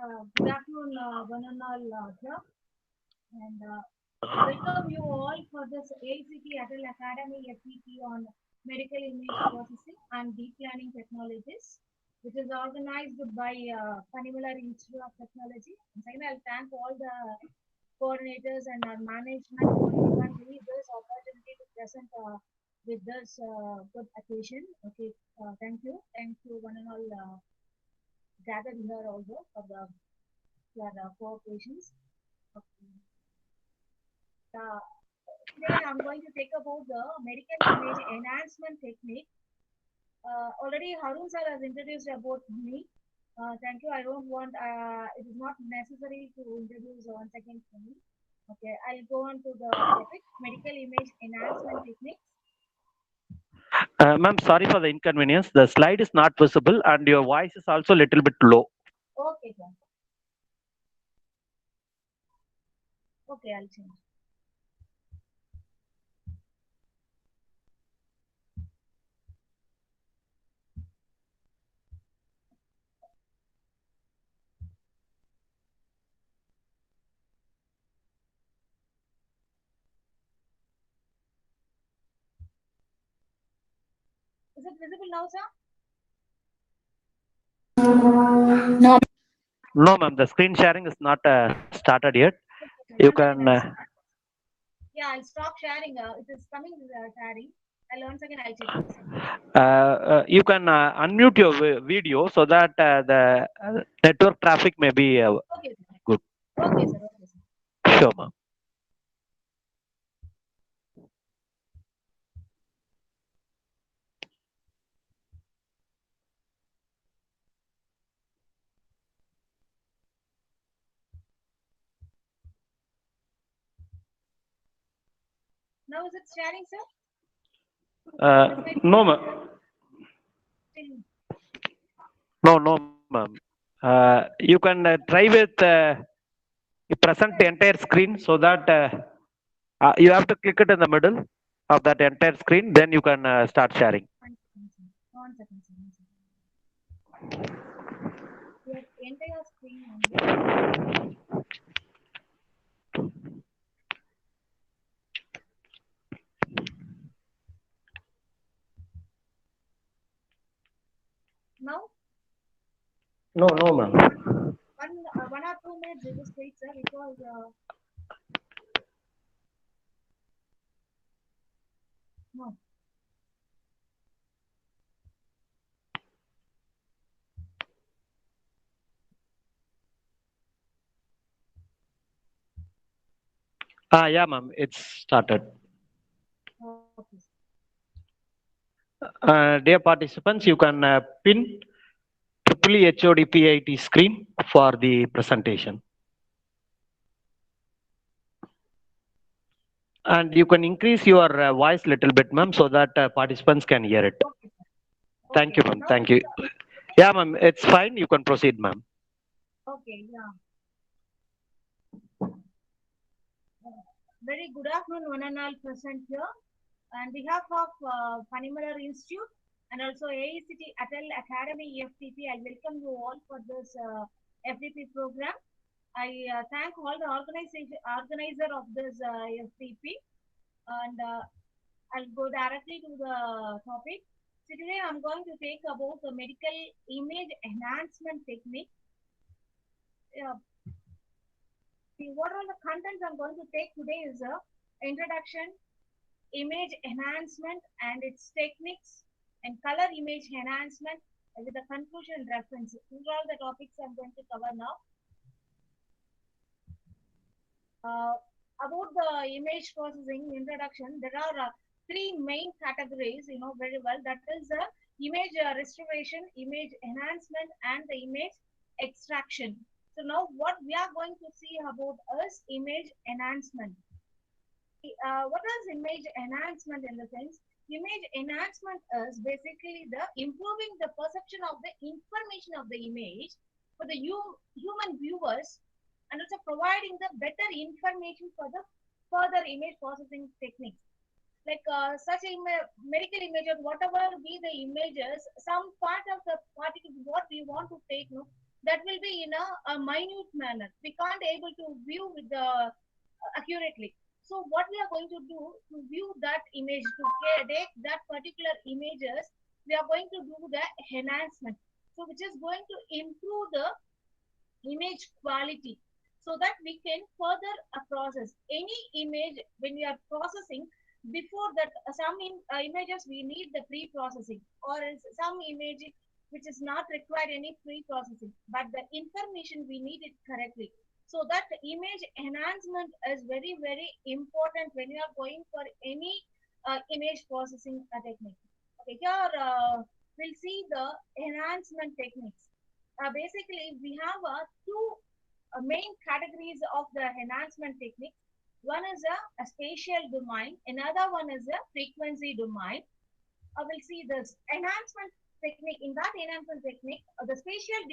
Good afternoon, one and all here, and welcome you all for this ACT Atal Academy FPT on Medical Image Processing and Deep Learning Technologies, which is organized by Panimallar Institute of Technology. And second, I'll thank all the coordinators and our management for giving me this opportunity to present with this good occasion. Okay, thank you, one and all gathered here also for the your cooperations. Okay. Uh, Today I'm going to take about the medical image enhancement technique. Already Harun sir has introduced about me. Thank you. I don't want, it is not necessary to introduce once again for me. Okay, I'll go on to the topic medical image enhancement techniques. Ma'am, sorry for the inconvenience. The slide is not visible and your voice is also a little bit low. Okay, sir. Okay, I'll change. Is it visible now, sir? No. No, ma'am, the screen sharing is not started yet. Okay, You once again can, I'll start. Yeah, I'll stop sharing. It is coming sharing. I'll once again I'll check this. unmute your video so that the network traffic may be Okay, sir. good. Okay, sir. Okay, sir. Sure, ma'am. Now is it sharing, sir? No, ma'am. Still. No, ma'am. You can try with present the entire screen so that you have to click it in the middle of that entire screen. Then you can start sharing. One second, sir. One second, sir. One second. Your entire screen only. Now, No, ma'am. one or 2 minutes, it is wait, sir, because no. Yeah, ma'am. It's started. Okay. Dear participants, you can pin triple HODPIT screen for the presentation. And you can increase your voice little bit, ma'am, so that participants can hear it. Okay, sir. Thank Okay. you, ma'am. Now, Thank you. Yeah, ma'am. It's fine. You can proceed, ma'am. okay, yeah. Very good afternoon, one and all present here. On behalf of Panimallar Institute and also AICT Atal Academy FTP, I welcome you all for this FTP program. I thank all the organizer of this FTP, and I'll go directly to the topic. So today I'm going to take about the medical image enhancement technique. What are the contents I'm going to take today is a introduction, image enhancement and its techniques, and color image enhancement with a conclusion reference. These are all the topics I'm going to cover now. About the image processing introduction, there are three main categories, you know very well. That is the image restoration, image enhancement, and the image extraction. So now what we are going to see about is image enhancement. What is image enhancement in the sense? Image enhancement is basically the improving the perception of the information of the image for the human viewers, and also providing the better information for the further image processing techniques. Like such medical images, whatever be the images, some part of the particle what we want to take, no, that will be in a minute manner. We can't able to view with the accurately. So what we are going to do to view that image, to take that particular images, we are going to do the enhancement. So which is going to improve the image quality, so that we can further process any image when we are processing. Before that, images we need the pre-processing, or else some image which is not required any pre-processing, but the information we need it correctly. So that image enhancement is very very important when you are going for any image processing technique. Okay, here we'll see the enhancement techniques. Basically, we have two main categories of the enhancement technique. One is a spatial domain, another one is a frequency domain. I will see this enhancement technique. In that enhancement technique, the spatial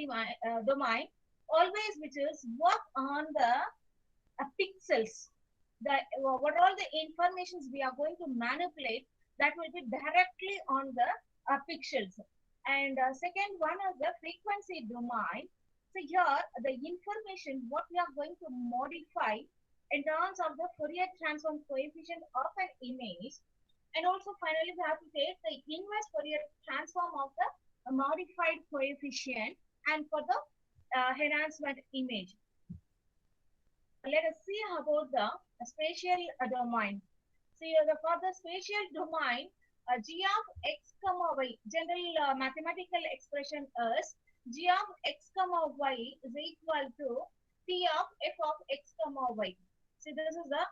domain always which is work on the pixels. The what all the informations we are going to manipulate, that will be directly on the pixels. And second one is the frequency domain. So here the information what we are going to modify in terms of the Fourier transform coefficient of an image, and also finally we have to take the inverse Fourier transform of the modified coefficient and for the enhancement image. Let us see about the spatial domain. See, for the spatial domain, g of x comma y, general mathematical expression is g of x comma y is equal to t of f of x comma y. See, this is the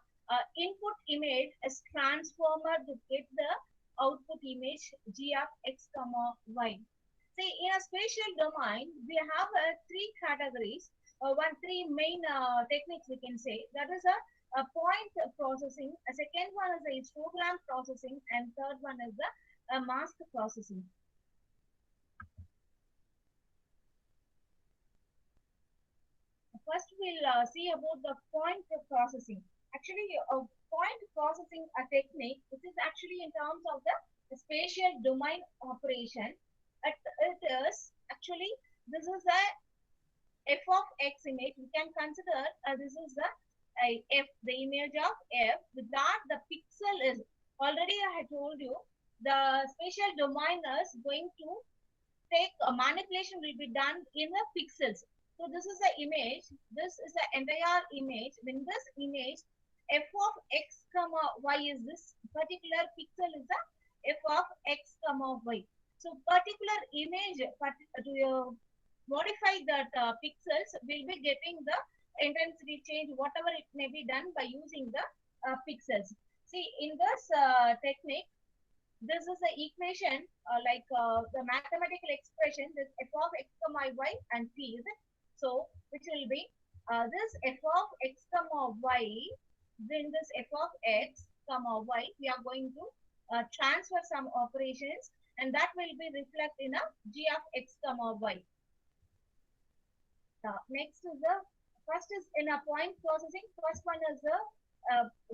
input image is transformer to get the output image g of x comma y. See, in a spatial domain, we have three categories. Three main techniques we can say. That is a point processing. A second one is a histogram processing, and third one is the mask processing. First, we'll see about the point processing. Actually, point processing a technique, which is actually in terms of the spatial domain operation. It is actually, this is a f of x image. We can consider this is the f, the image of f. With that, the pixel is already I had told you the spatial domain is going to take a manipulation will be done in the pixels. So this is the image. This is the entire image. In this image, f of x comma y is this particular pixel is the f of x comma y. So particular image to modify that pixels will be getting the intensity change, whatever it may be done by using the pixels. See, in this technique, this is the equation like the mathematical expression, this f of x comma y and t, is it? So, which will be this f of x comma y, then this f of x comma y, we are going to transfer some operations, and that will be reflected in a g of x comma y. Next is the first is in a point processing. First one is the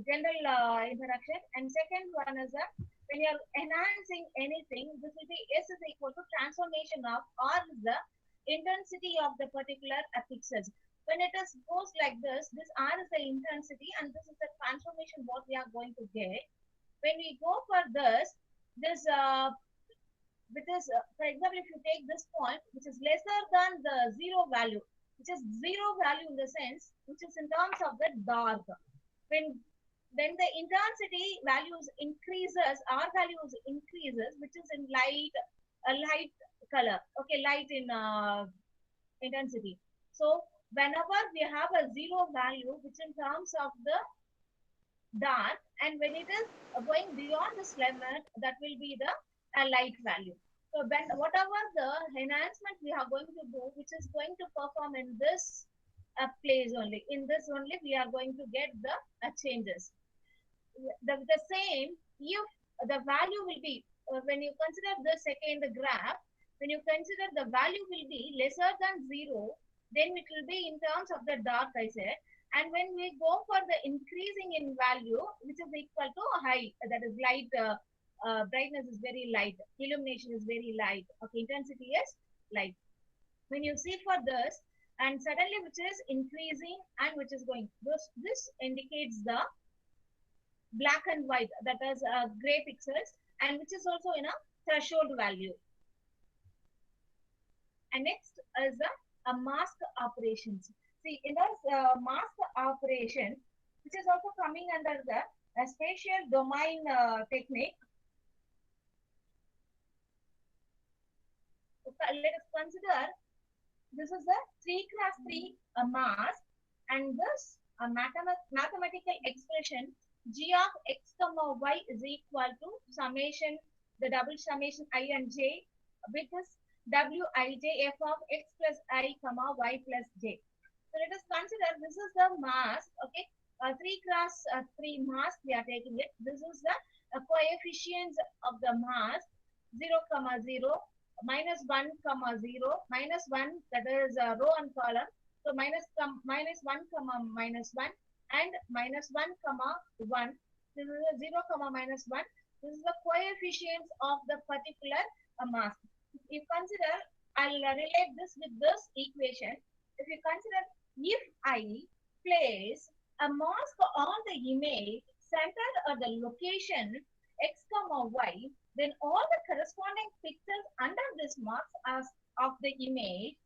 general interaction, and second one is when you are enhancing anything, this will be S is equal to transformation of R is the intensity of the particular pixels. When it is goes like this R is the intensity, and this is the transformation what we are going to get. When we go for this for example, if you take this point, which is lesser than the zero value, which is zero value in the sense, which is in terms of the dark. When the intensity values increases, R values increases, which is in light color, okay, light in intensity. So whenever we have a zero value, which in terms of the dark, and when it is going beyond this limit, that will be the light value. So when whatever the enhancement we are going to do, which is going to perform in this place only, in this only we are going to get the changes. The same, if the value will be, when you consider the second graph, when you consider the value will be lesser than 0, then it will be in terms of the dark, I said. And when we go for the increasing in value, which is equal to high, that is light, brightness is very light, illumination is very light, okay, intensity is light. when you see for this, and suddenly which is increasing and which is going, this indicates the black and white, that is gray pixels, and which is also in a threshold value. And next is a mask operations. See, in this mask operation, which is also coming under the spatial domain technique. Let us consider this is a 3x3 mask, and this mathematical expression g of x comma y is equal to summation, the double summation I and j, with this wij f of x plus I comma y plus j. So let us consider this is the mask, okay, 3x3 mask we are taking it. This is the coefficients of the mask 0 comma 0, minus 1 comma 0, minus 1, that is row and column. So minus 1 comma minus 1 and minus 1 comma 1. This is a 0 comma minus 1. This is the coefficients of the particular mask. If you consider, I'll relate this with this equation. If you consider, if I place a mask on the image centered at the location x comma y, then all the corresponding pixels under this mask of the image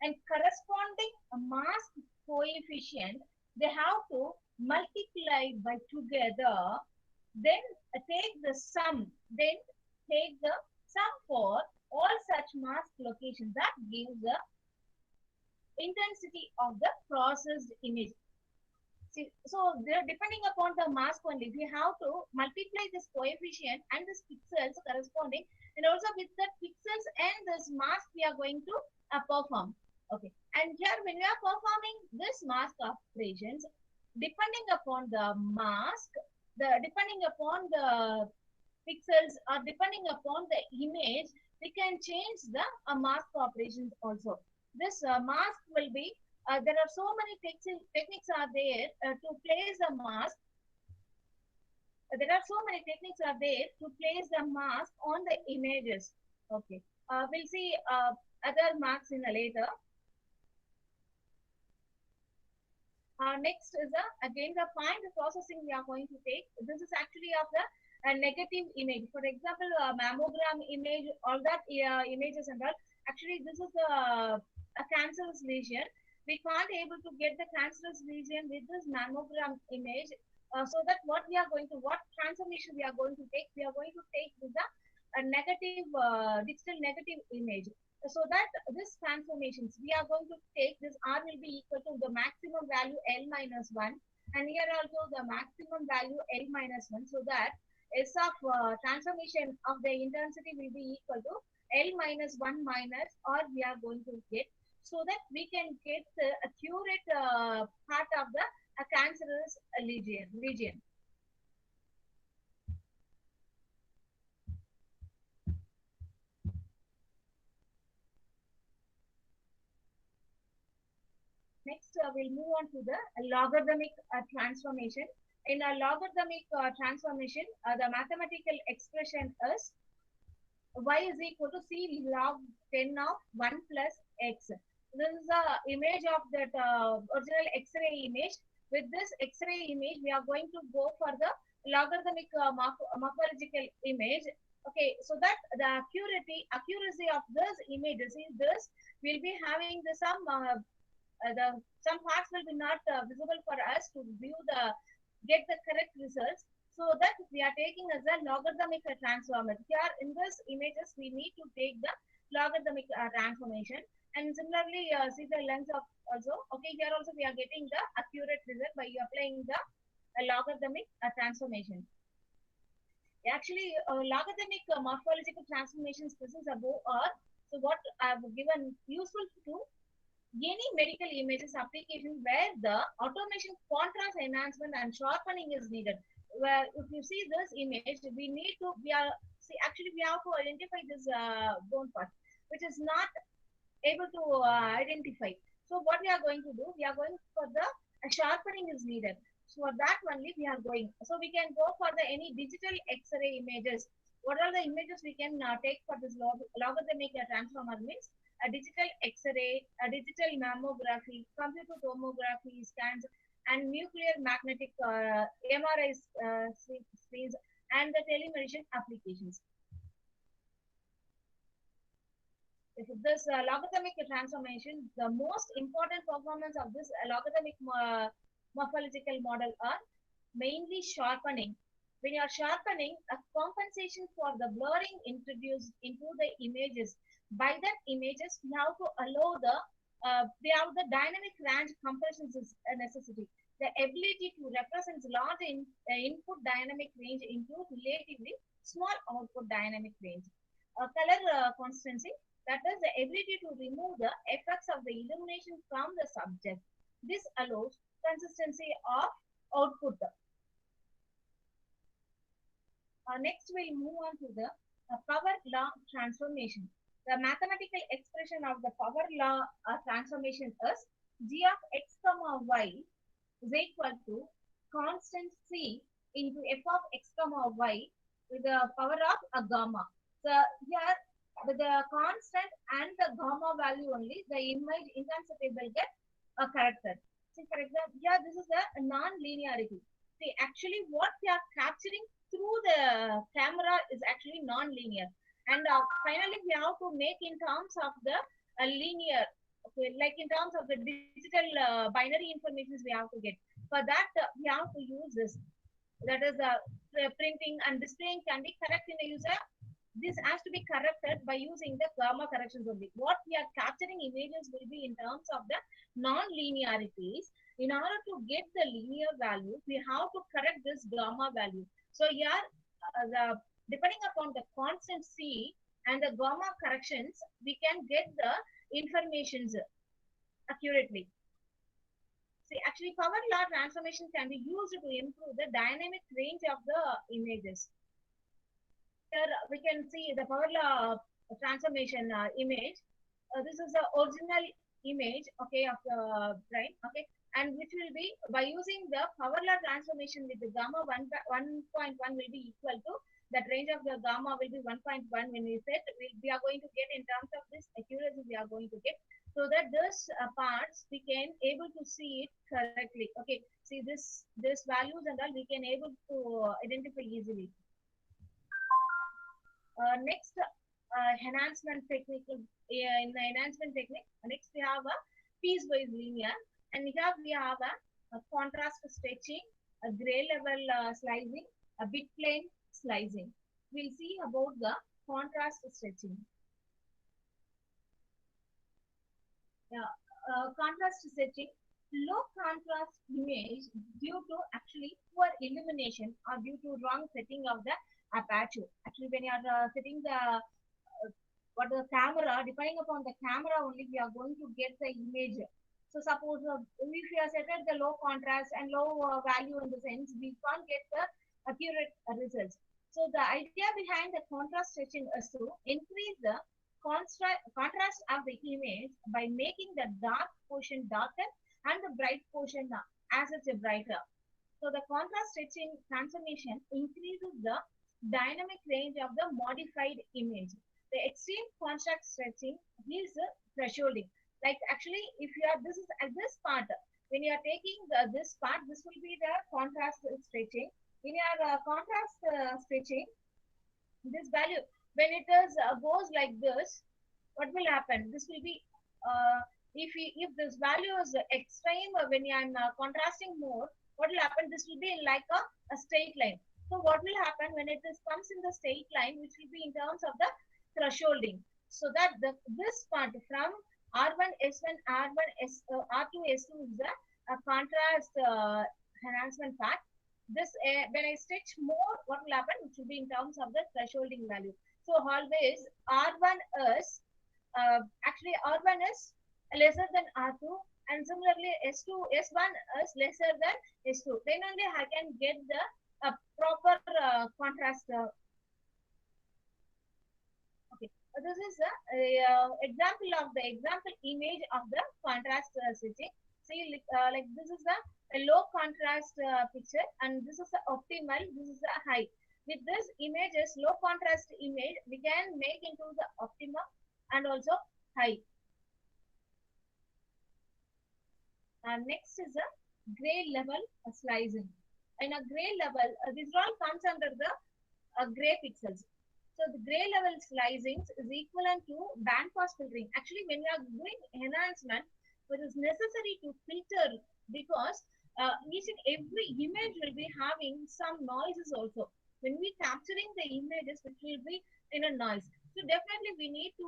and corresponding mask coefficient, they have to multiply by together, then take the sum, then take the sum for all such mask locations. That gives the intensity of the processed image. See, so they're depending upon the mask only. We have to multiply this coefficient and this pixels corresponding, and also with the pixels and this mask we are going to perform. Okay, and here when we are performing this mask operations, depending upon the mask, depending upon the pixels or depending upon the image, we can change the mask operations also. This mask will be, there are so many techniques are there to place the mask. There are so many techniques are there to place the mask on the images. Okay, we'll see other masks in a later. Next is again the point processing we are going to take. This is actually of the negative image. For example, mammogram image, all that images and all. Actually, this is a cancerous lesion. We can't able to get the cancerous lesion with this mammogram image. So that what transformation we are going to take? We are going to take with the negative digital negative image. So that this transformations we are going to take, this R will be equal to the maximum value L minus 1, and here also the maximum value L minus 1, so that S of transformation of the intensity will be equal to L minus 1 minus R we are going to get, so that we can get the accurate part of the cancerous lesion. Next, we'll move on to the logarithmic transformation. In a logarithmic transformation, the mathematical expression is y is equal to c log 10 of 1 plus x. This is the image of that original X-ray image. With this X-ray image, we are going to go for the logarithmic morphological image. Okay, so that the accuracy of this images is this. We'll be having the some parts will be not visible for us to get the correct results. So that we are taking as a logarithmic transformation. Here in this images, we need to take the logarithmic transformation. And similarly, see the length of also. Okay, here also we are getting the accurate result by applying the logarithmic transformation. Actually, logarithmic morphological transformations, this is above R. So what I have given useful to any medical images application where the automation, contrast enhancement and sharpening is needed. Where if you see this image, we have to identify this bone part, which is not able to identify. So what we are going to do, we are going for the sharpening is needed. So for that only we are going. So we can go for the any digital X-ray images. what are the images we can take for this logarithmic transformer means a digital X-ray, a digital mammography, computer tomography scans, and nuclear magnetic MRI screens, and the telemedicine applications. If this logarithmic transformation, the most important performance of this logarithmic morphological model are mainly sharpening. When you are sharpening, a compensation for the blurring introduced into the images. By that images, we have to allow the dynamic range compression is a necessity. The ability to represent large input dynamic range into relatively small output dynamic range. Color constancy, that is the ability to remove the effects of the illumination from the subject. This allows consistency of output. Next, we'll move on to the power law transformation. The mathematical expression of the power law transformation is g of x comma y is equal to constant c into f of x comma y with the power of a gamma. So here with the constant and the gamma value only, the image intensity will get corrected. See, for example, here this is a non-linearity. See, actually what we are capturing through the camera is actually non-linear. And finally, we have to make in terms of the linear, okay, like in terms of the digital binary information we have to get. For that, we have to use this. That is printing and displaying can be correct in the user. This has to be corrected by using the gamma corrections only. What we are capturing images will be in terms of the non-linearities. In order to get the linear value, we have to correct this gamma value. So here, depending upon the constant c and the gamma corrections, we can get the informations accurately. See, actually, power law transformation can be used to improve the dynamic range of the images. Here we can see the power law transformation image. This is the original image, okay, of the brain, okay, and which will be by using the power law transformation with the gamma 1.1 will be equal to that range of the gamma will be 1.1 when we set we are going to get in terms of this accuracy we are going to get, so that this parts we can able to see it correctly. Okay, see this values and all we can able to identify easily. Next, enhancement technique. In the enhancement technique, next we have a piecewise linear, and here we have a contrast stretching, a gray level slicing, a bit plane slicing. We'll see about the contrast stretching. Yeah, contrast stretching. Low contrast image due to actually poor illumination or due to wrong setting of the aperture. Actually, when you are setting the what the camera, depending upon the camera only, we are going to get the image. So suppose if we are set at the low contrast and low value in the sense, we can't get the accurate results. So the idea behind the contrast stretching is to increase the contrast of the image by making the dark portion darker and the bright portion as it's brighter. So the contrast stretching transformation increases the dynamic range of the modified image. The extreme contrast stretching is thresholding. Like actually, if you are this is at this part, when you are taking this part, this will be the contrast stretching. In your contrast stretching, this value when it is goes like this, what will happen? This will be if this value is extreme when I am contrasting more, what will happen? This will be like a straight line. So what will happen when it is comes in the straight line, which will be in terms of the thresholding, so that this part from R1 S1 R1 R2 S2 is a contrast enhancement part. This when I stretch more, what will happen? It will be in terms of the thresholding value. So always R1 is actually R1 is lesser than R2, and similarly S2 S1 is lesser than S2. Then only I can get the proper contrast. Okay, this is a example of the example image of the contrast switching. See, like this is a low contrast picture, and this is the optimal. This is a high. With this images, low contrast image, we can make into the optimum and also high. Next is a gray level slicing. In a gray level, this all comes under the gray pixels. So the gray level slicing is equivalent to bandpass filtering. Actually, when we are doing enhancement, it is necessary to filter because each and every image will be having some noises also. When we capturing the images, which will be in a noise. So definitely we need to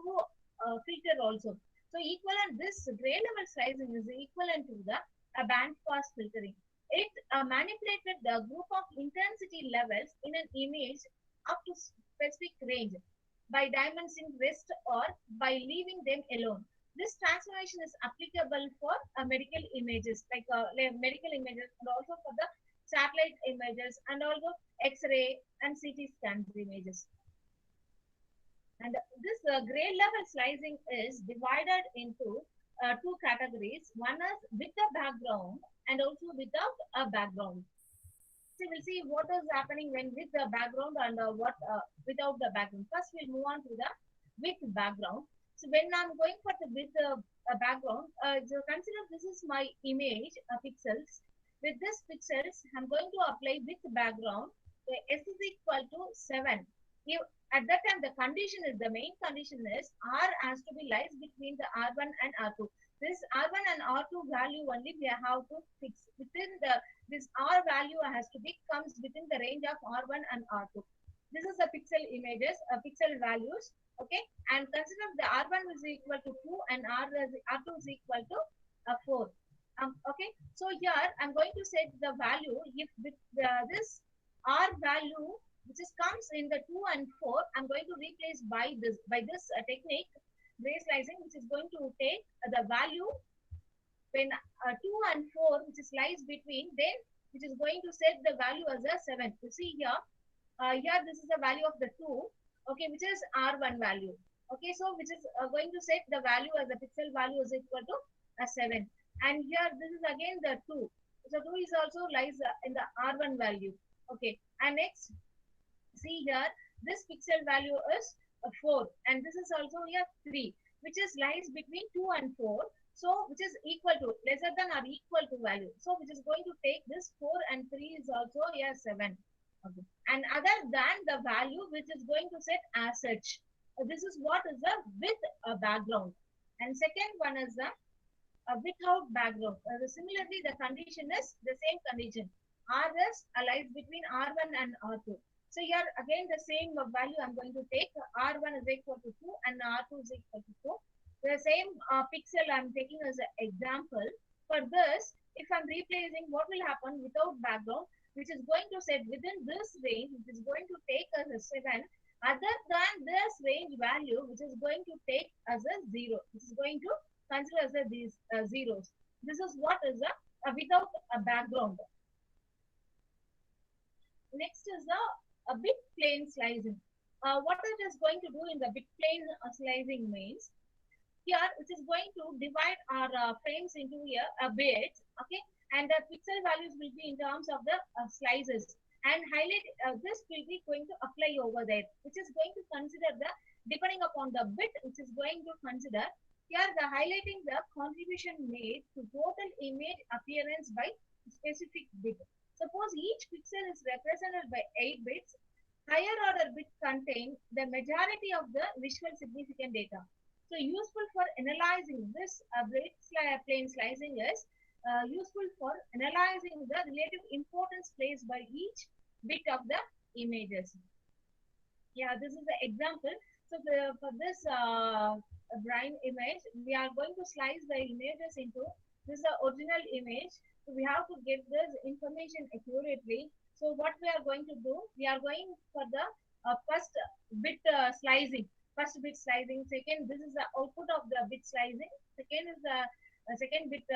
filter also. So equivalent, this gray level slicing is equivalent to the band pass filtering. It manipulated the group of intensity levels in an image up to specific range by dimensioning rest or by leaving them alone. This transformation is applicable for medical images, like medical images, and also for the satellite images, and also X-ray and CT scans images. And this gray level slicing is divided into two categories. One is with a background and also without a background. So we'll see what is happening when with the background and what without the background. First, we'll move on to the with background. So when I'm going for the with background, so consider this is my image pixels. With this pixels, I'm going to apply with background. So S is equal to 7. If at that time the condition is the main condition is R has to be lies between the R1 and R2. This R1 and R2 value only we have to fix within the this R value has to be comes within the range of R1 and R2. This is the pixel images, pixel values. Okay, and consider the R1 is equal to 2 and R2 is equal to 4. Okay, so here I'm going to set the value if with this R value which is comes in the 2 and 4, I'm going to replace by this technique, gray slicing, which is going to take the value when 2 and 4, which is lies between, then which is going to set the value as a 7. You see here, here this is the value of the 2, okay, which is R1 value. Okay, so which is going to set the value as the pixel value is equal to a 7. And here this is again the 2. So 2 is also lies in the R1 value. Okay, and next, see here, this pixel value is 4, and this is also here 3, which is lies between 2 and 4. So which is equal to lesser than or equal to value. So which is going to take this 4 and 3 is also here 7. Okay. And other than the value which is going to set as such. This is what is the with a background. And second one is the without background. Similarly, the condition is the same condition. R is lies between R1 and R2. So here again the same value I'm going to take. R1 is equal to 2 and R2 is equal to 2. The same pixel I'm taking as an example. For this, if I'm replacing, what will happen without background, which is going to set within this range, which is going to take as a 7, other than this range value, which is going to take as a 0, which is going to consider as these zeros. This is what is a without a background. Next is a bit plane slicing. What it is going to do in the bit plane slicing means, here which is going to divide our frames into here bits, okay, and the pixel values will be in terms of the slices, and highlight this will be going to apply over there, which is going to consider the depending upon the bit which is going to consider here the highlighting the contribution made to total image appearance by specific bit. Suppose each pixel is represented by 8 bits, higher order bits contain the majority of the visual significant data. So useful for analyzing this plane slicing is useful for analyzing the relative importance placed by each bit of the images. Yeah, this is the example. So for this brine image, we are going to slice the images into this is the original image. So we have to get this information accurately. So what we are going to do, we are going for the first bit slicing. First bit slicing. Second, this is the output of the bit slicing. Second is the second bit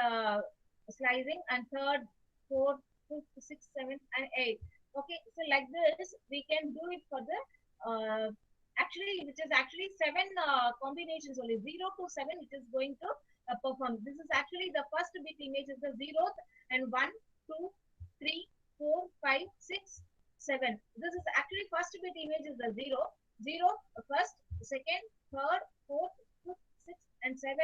slicing, and third, fourth, fifth, sixth, seventh, and eighth. Okay, so like this, we can do it for the actually, which is actually 7 combinations only, 0 to 7, it is going to perform. This is actually the first bit image is the 0th, and 1, 2, 3, 4, 5, 6, 7. This is actually first bit image is the 0, 0, first, second, third, fourth, fifth, sixth, and 7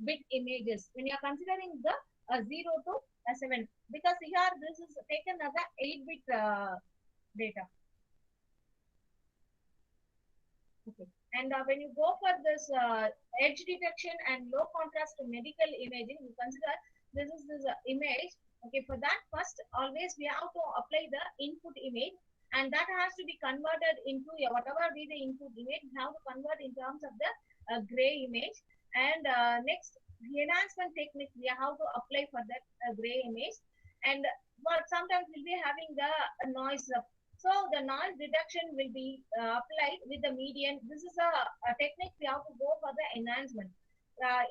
bit images. When you are considering the 0 to 7, because here this is taken as a 8 bit data. Okay. And when you go for this edge detection and low contrast medical imaging, you consider this is this image. Okay, for that first always we have to apply the input image, and that has to be converted into whatever be the input image, we have to convert in terms of the gray image. And next, the enhancement technique we have to apply for that gray image. And but sometimes we'll be having the noise. So the noise reduction will be applied with the median. This is a technique we have to go for the enhancement.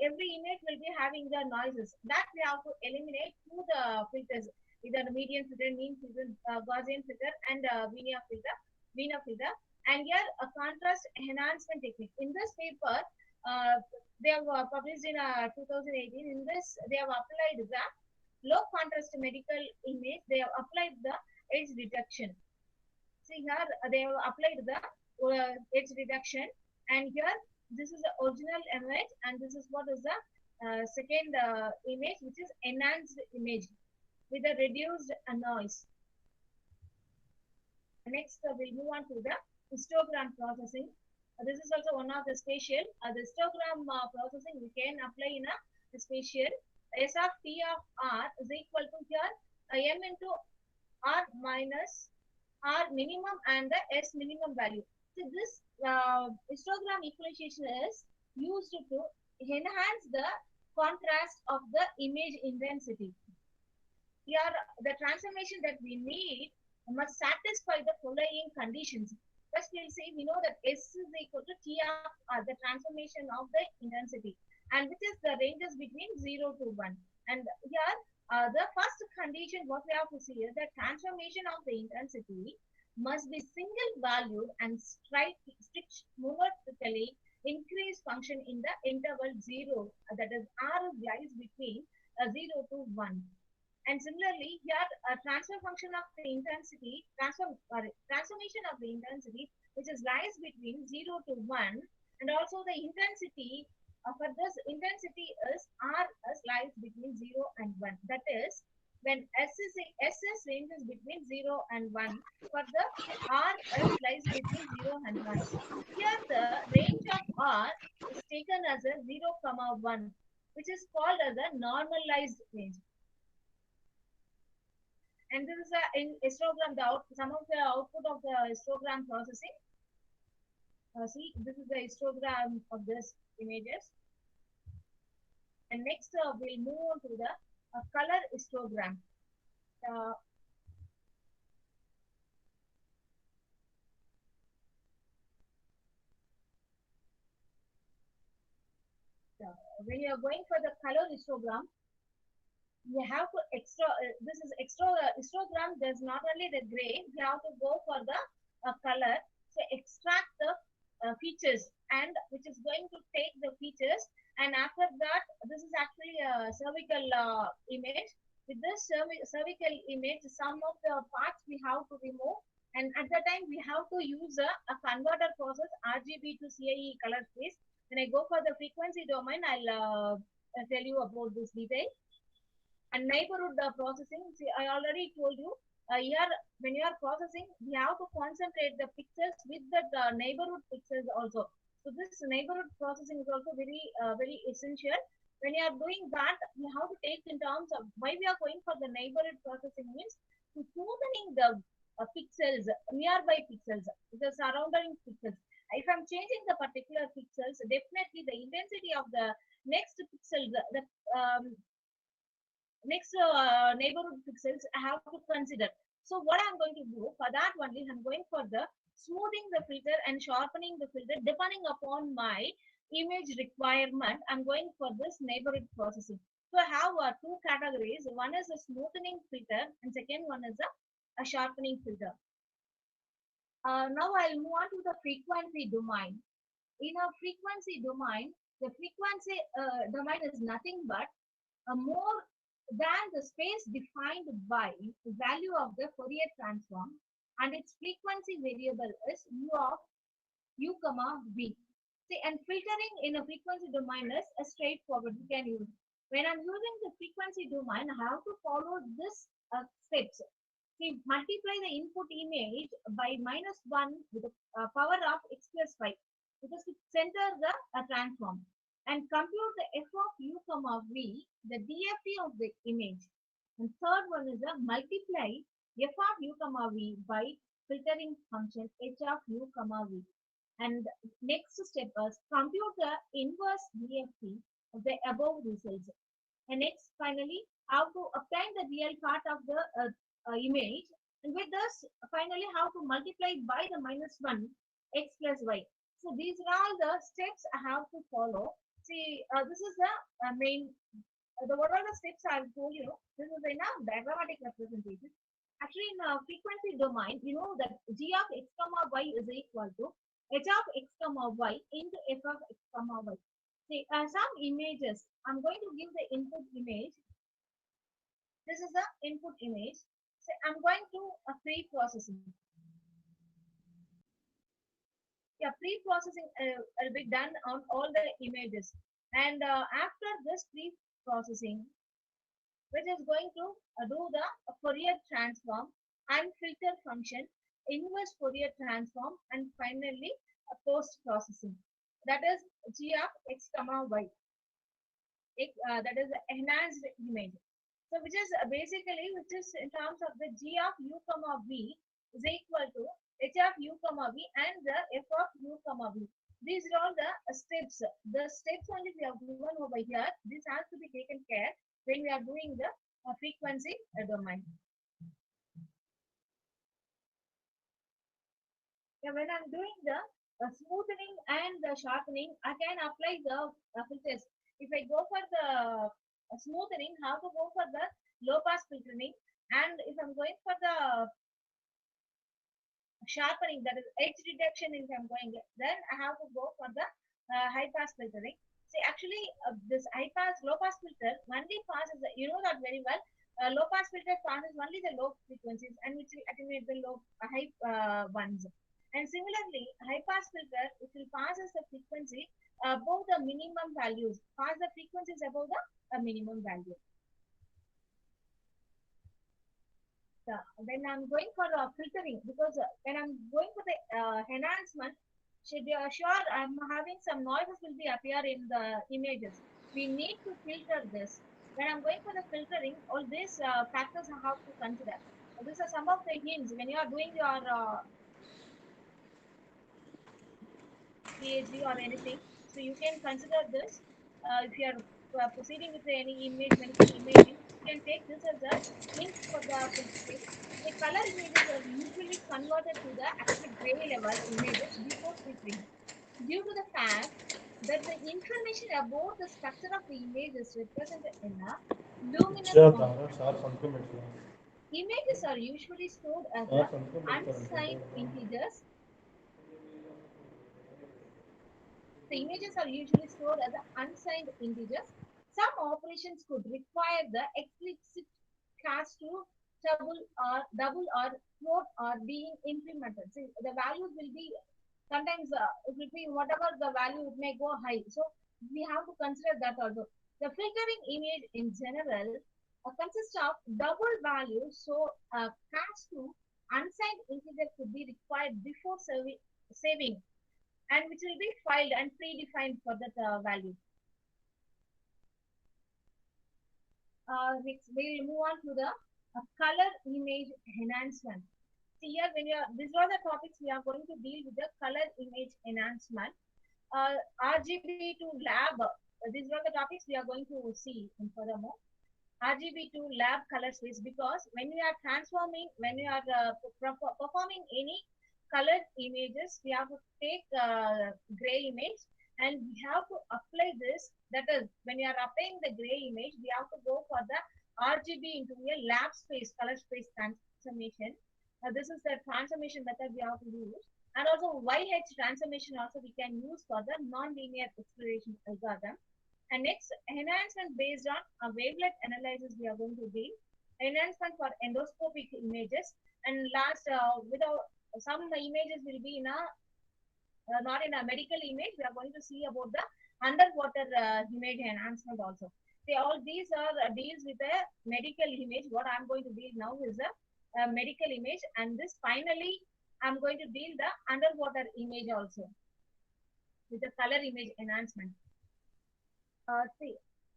Every image will be having the noises that we have to eliminate through the filters, either the median filter, mean filter, Gaussian filter, and Wiener filter. And here a contrast enhancement technique. In this paper, they have published in 2018. In this, they have applied the low contrast medical image. They have applied the edge detection. See here, they have applied the edge reduction, and here this is the original image, and this is what is the second image, which is enhanced image with a reduced noise. Next, we'll move on to the histogram processing. This is also one of the spatial. The histogram processing we can apply in a spatial. S of T of R is equal to here M into R minus R minimum and the S minimum value. So this histogram equalization is used to enhance the contrast of the image intensity. Here, the transformation that we need must satisfy the following conditions. First, we'll say we know that S is equal to T of R, the transformation of the intensity, and which is the ranges between 0 to 1. And here, the first condition what we have to see is that transformation of the intensity must be single valued and strict numerically increase function in the interval 0, that is R lies between 0 to 1. And similarly, here a transfer function of the intensity, transformation of the intensity, which is lies between 0 to 1, and also the intensity for this intensity is R lies between 0 and 1. That is, when SS ranges between 0 and 1, for the R lies between 0 and 1. Here the range of R is taken as a 0, 1, which is called as a normalized range. And this is in histogram, some of the output of the histogram processing. See, this is the histogram of this images. And next, we'll move on to the color histogram. When you are going for the color histogram, you have to this is histogram. There's not only the gray, you have to go for the color. So extract the features, and which is going to take the features, and after that, this is actually a cervical image. With this cervical image, some of the parts we have to remove, and at the time we have to use a converter process, RGB to CIE color space. When I go for the frequency domain, I'll tell you about this detail. And neighborhood processing, see, I already told you, here when you are processing, we have to concentrate the pixels with the neighborhood pixels also. So this neighborhood processing is also very essential. When you are doing that, you have to take in terms of why we are going for the neighborhood processing means to smoothening the pixels, nearby pixels, the surrounding pixels. If I'm changing the particular pixels, definitely the intensity of the next pixels, the next neighborhood pixels I have to consider. So what I'm going to do for that only, I'm going for the smoothing the filter and sharpening the filter depending upon my image requirement. I'm going for this neighborhood processing. So I have two categories. One is a smoothing filter, and second one is a sharpening filter. Now I'll move on to the frequency domain. In a frequency domain, the frequency domain is nothing but more than the space defined by the value of the Fourier transform and its frequency variable is u of u comma v. See, and filtering in a frequency domain is a straightforward. You can use. When I'm using the frequency domain, I have to follow this steps. See, multiply the input image by -1 with the power of x plus 5 because it center the transform and compute the f of u comma v, the DFT of the image. And third one is a multiply f of u comma v by filtering function h of u comma v. And next step is compute the inverse DFT of the above results. And next, finally, how to obtain the real part of the image. And with this, finally, how to multiply by the -1 x plus y. So these are all the steps I have to follow. See, this is the main, what are the steps I've told you? This is in a diagrammatic representation. Actually, in a frequency domain, you know that g of x comma y is equal to h of x comma y into f of x comma y. See, some images. I'm going to give the input image. This is the input image. So I'm going to pre-processing. Yeah, pre-processing will be done on all the images. And after this pre-processing, which is going to do the Fourier transform and filter function, inverse Fourier transform, and finally post-processing. That is g of x comma y. That is the enhanced image. So which is basically which is in terms of the g of u comma v is equal to h of u comma v and the f of u comma v. These are all the steps. The steps only we have given over here. This has to be taken care when we are doing the frequency domain. Yeah, when I'm doing the smoothing and the sharpening, I can apply the filters. If I go for the smoothing, how to go for the low pass filtering, and if I'm going for the sharpening, that is edge reduction, if I'm going, then I have to go for the high pass filtering. See, actually, this high pass, low pass filter only passes, you know that very well. Low pass filter passes only the low frequencies and which will attenuate the low high ones. And similarly, high pass filter, it will passes the frequency above the minimum values, pass the frequencies above the minimum value. When I'm going for filtering, because when I'm going for the enhancement, should be sure I'm having some noises will be appear in the images. We need to filter this. When I'm going for the filtering, all these factors I have to consider. These are some of the hints when you are doing your PhD or anything. So you can consider this. If you are proceeding with any image, medical imaging, you can take this as a hint for the filtering. The color images are usually converted to the actual gray level images before filtering due to the fact that the information about the structure of the image is represented in a luminous form. Images are usually stored as a unsigned integers. The images are usually stored as unsigned integers. Some operations could require the explicit cast to double or float or being implemented. So the values will be sometimes it will be whatever the value it may go high. So we have to consider that also. The filtering image in general consists of double values. So cast to unsigned integer could be required before saving and which will be filed and predefined for that value. Next, we will move on to the color image enhancement. See here, when you are, these are the topics we are going to deal with the color image enhancement. RGB to lab, these are the topics we are going to see in furthermore. RGB to lab color space, because when we are transforming, when we are performing any colored images, we have to take gray image and we have to apply this. That is, when you are applying the gray image, we have to go for the RGB into a lab space, color space transformation. This is the transformation method we have to use. And also YH transformation also we can use for the non-linear exploration algorithm. And next, enhancement based on a wavelet analysis we are going to deal. Enhancement for endoscopic images. And last, without some images will be in a not in a medical image. We are going to see about the underwater image enhancement also. See, all these are deals with a medical image. What I'm going to deal now is a medical image, and this finally I'm going to deal the underwater image also with the color image enhancement. See,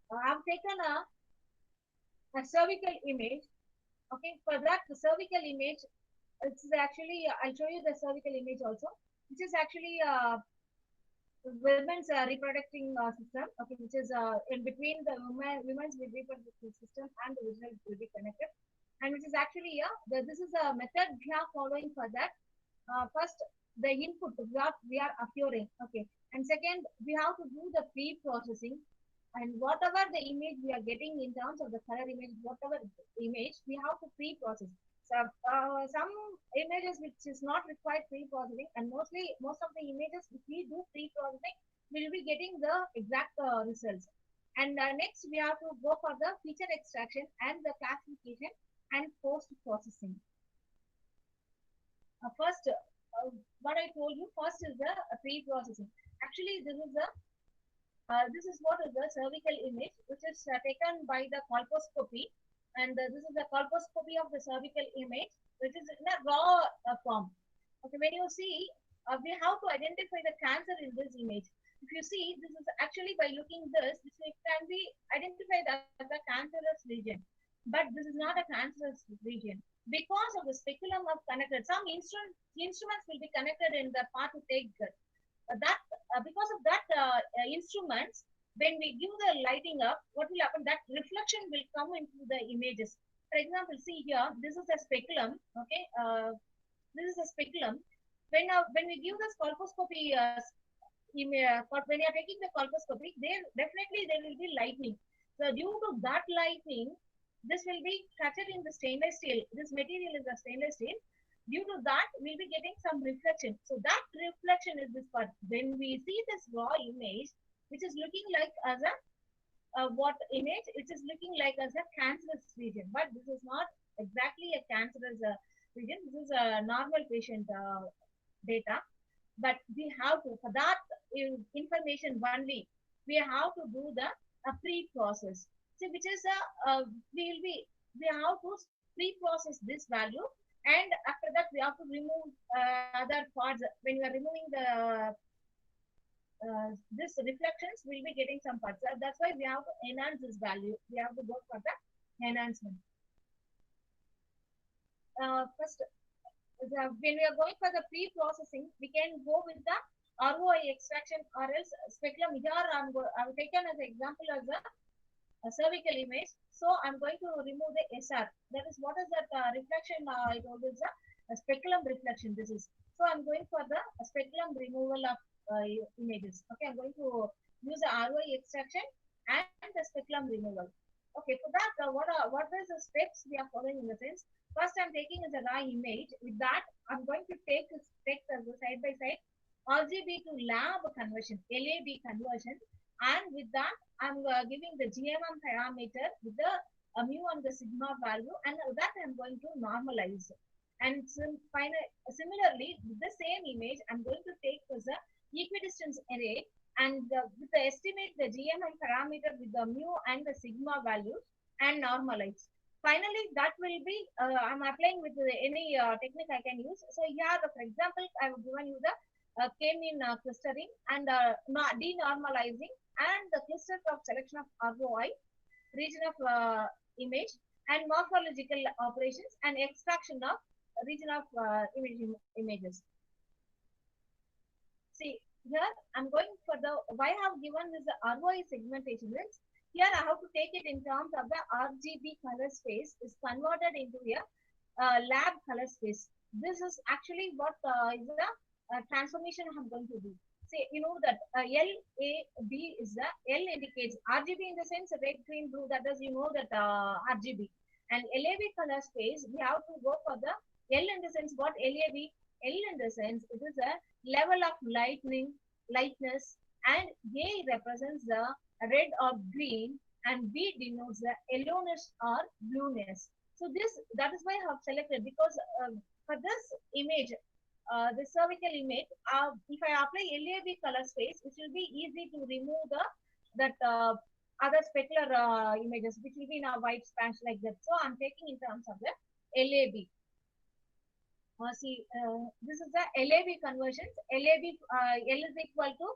I've taken a cervical image. Okay, for that the cervical image, it's actually I'll show you the cervical image also, which is actually women's reproductive system. Okay, which is in between the women's reproductive system and the vagina will be connected, and which is actually this is a method we are following for that. First, the input we are acquiring. Okay, and second, we have to do the pre-processing, and whatever the image we are getting in terms of the color image, whatever image we have to pre-process. So some images which is not required pre-processing, and most of the images which we do pre-processing, we will be getting the exact results. And next we have to go for the feature extraction and the classification and post-processing. First, what I told you first is the pre-processing. Actually, this is what is the cervical image, which is taken by the colposcopy, and this is the colposcopy of the cervical image, which is in a raw form. Okay, when you see, we have to identify the cancer in this image. If you see, this is actually by looking this can be identified as a cancerous region, but this is not a cancerous region because of the speculum of connected. Some instruments will be connected in the part to take that because of that instruments, when we give the lighting up, what will happen, that reflection will come into the images. For example, see here, this is a speculum. Okay, this is a speculum. When we give this colposcopy when you are taking the colposcopy, there will be lightning. So due to that lightning, this will be cut in the stainless steel. This material is a stainless steel. Due to that, we'll be getting some reflection. So that reflection is this part. When we see this raw image, which is looking like as a what image? It is looking like as a cancerous region, but this is not exactly a cancerous region. This is a normal patient data, but we have to, for that information only, we have to do the pre-process. See, which is we have to pre-process this value, and after that we have to remove other parts. When you are removing the this reflections, we'll be getting some parts. That's why we have to enhance this value. We have to go for the enhancement. First, when we are going for the pre-processing, we can go with the ROI extraction or else speculum. Here I've taken as an example as a cervical image. So I'm going to remove the SR. That is, what is that reflection? I told you a speculum reflection. This is. So I'm going for the speculum removal of images. Okay, I'm going to use the ROI extraction and the speculum removal. Okay, for that, what is the steps we are following in the sense? First, I'm taking as a raw image. With that, I'm going to take as a side by side RGB to lab conversion, LAB conversion, and with that, I'm giving the GMM parameter with the mu and the sigma value, and that I'm going to normalize. And similarly, with the same image, I'm going to take as a equidistance array, and with the estimate the GMM parameter with the mu and the sigma value and normalize. Finally, that will be I'm applying with any technique I can use. So here, for example, I have given you the K-mean clustering and denormalizing and the cluster of selection of ROI, region of image, and morphological operations and extraction of region of images. See, here I'm going for the why I have given this ROI segmentation. Means here I have to take it in terms of the RGB color space is converted into a lab color space. This is actually what is the transformation I'm going to do. Say, you know that LAB is the L indicates RGB in the sense red, green, blue. That is, you know that RGB. And LAB color space, we have to go for the L in the sense what LAB. L in the sense it is a level of lightness, and A represents the red or green, and B denotes the yellowness or blueness. So that is why I have selected, because for this image, the cervical image, if I apply LAB color space, it will be easy to remove that other specular images, which will be in a white splash like that. So I'm taking in terms of the LAB. This is the LAB conversions. LAB, L is equal to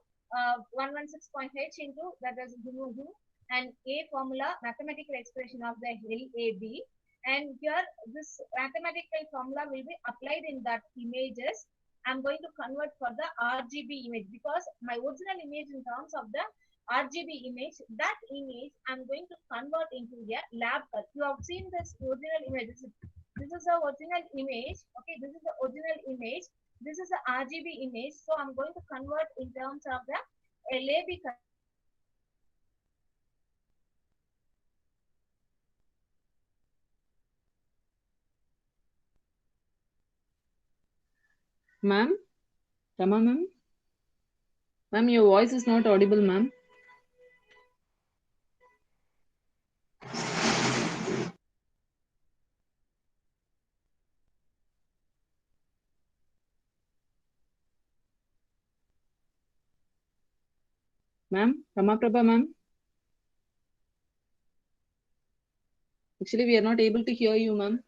116.h into, that is U, and A formula, mathematical expression of the LAB. And here this mathematical formula will be applied in that images. I'm going to convert for the RGB image, because my original image in terms of the RGB image, that image I'm going to convert into a lab color. You have seen this original image. This is the original image. Okay, this is the original image. This is the RGB image. So I'm going to convert in terms of the LAB. Ma'am? Rama ma'am? Ma'am, your voice is not audible, ma'am. Ma'am? Rama Prabha ma'am? Actually, we are not able to hear you, ma'am.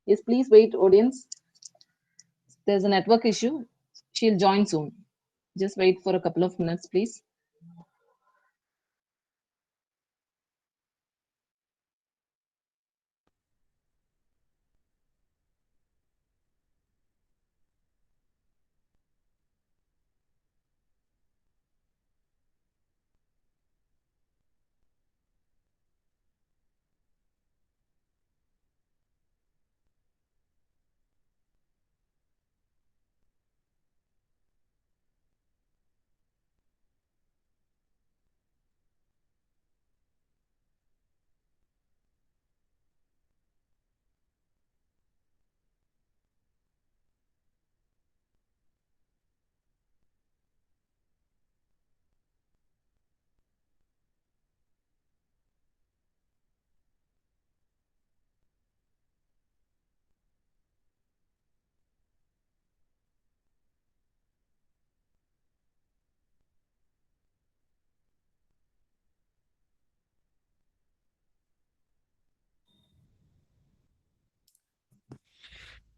Yes, please wait, audience. There's a network issue. She'll join soon. Just wait for a couple of minutes, please.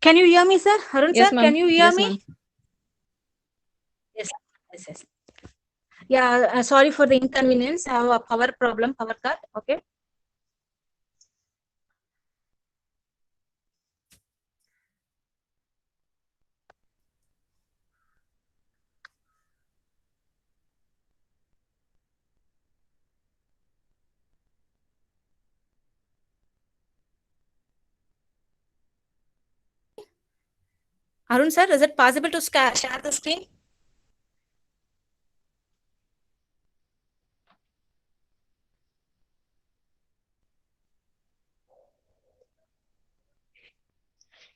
Can you hear me, sir? Arun, Yes, sir, ma'am. can you hear Yes, me? ma'am. Yes, yes. Yeah, sorry for the inconvenience. I have a power problem, power cut. Okay. Arun, sir, is it possible to share the screen?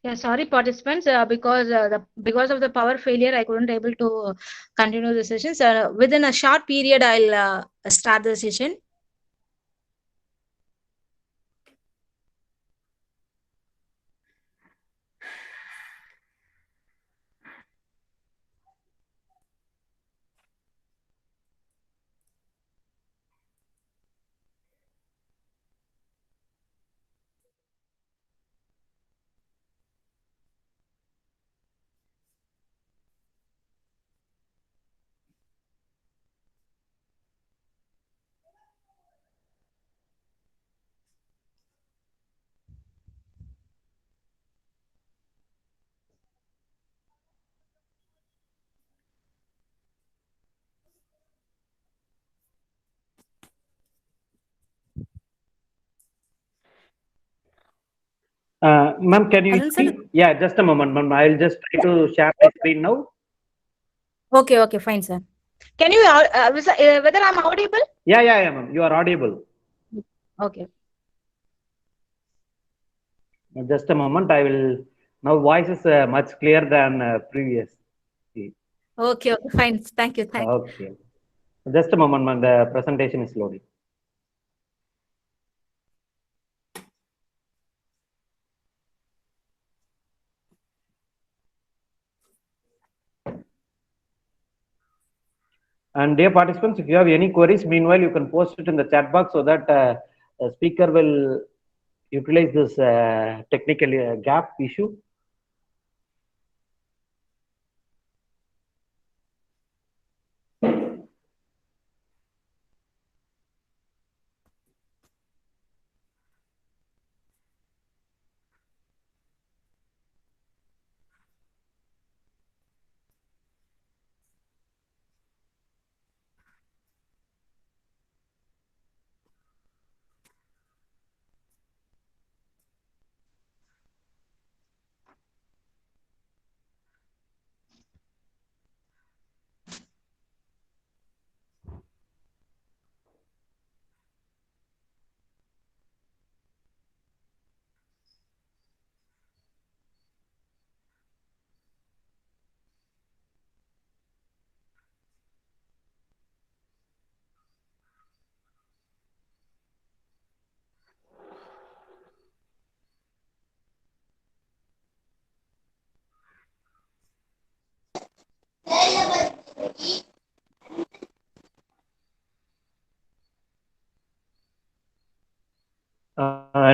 Yeah, sorry, participants, because of the power failure, I couldn't able to continue the sessions. Within a short period, I'll start the session. Ma'am, can you Arun sir? see? Yeah, just a moment, ma'am. I will just try to share my screen now. Okay, okay, fine, sir. Can you, whether I'm audible? Yeah, ma'am. You are audible. Okay. Just a moment. I will. Now voice is much clearer than previous. Okay, okay, fine. Thank you. Thank you. Okay. Just a moment, ma'am. The presentation is loading. And dear participants, if you have any queries, meanwhile, you can post it in the chat box so that the speaker will utilize this technical gap issue.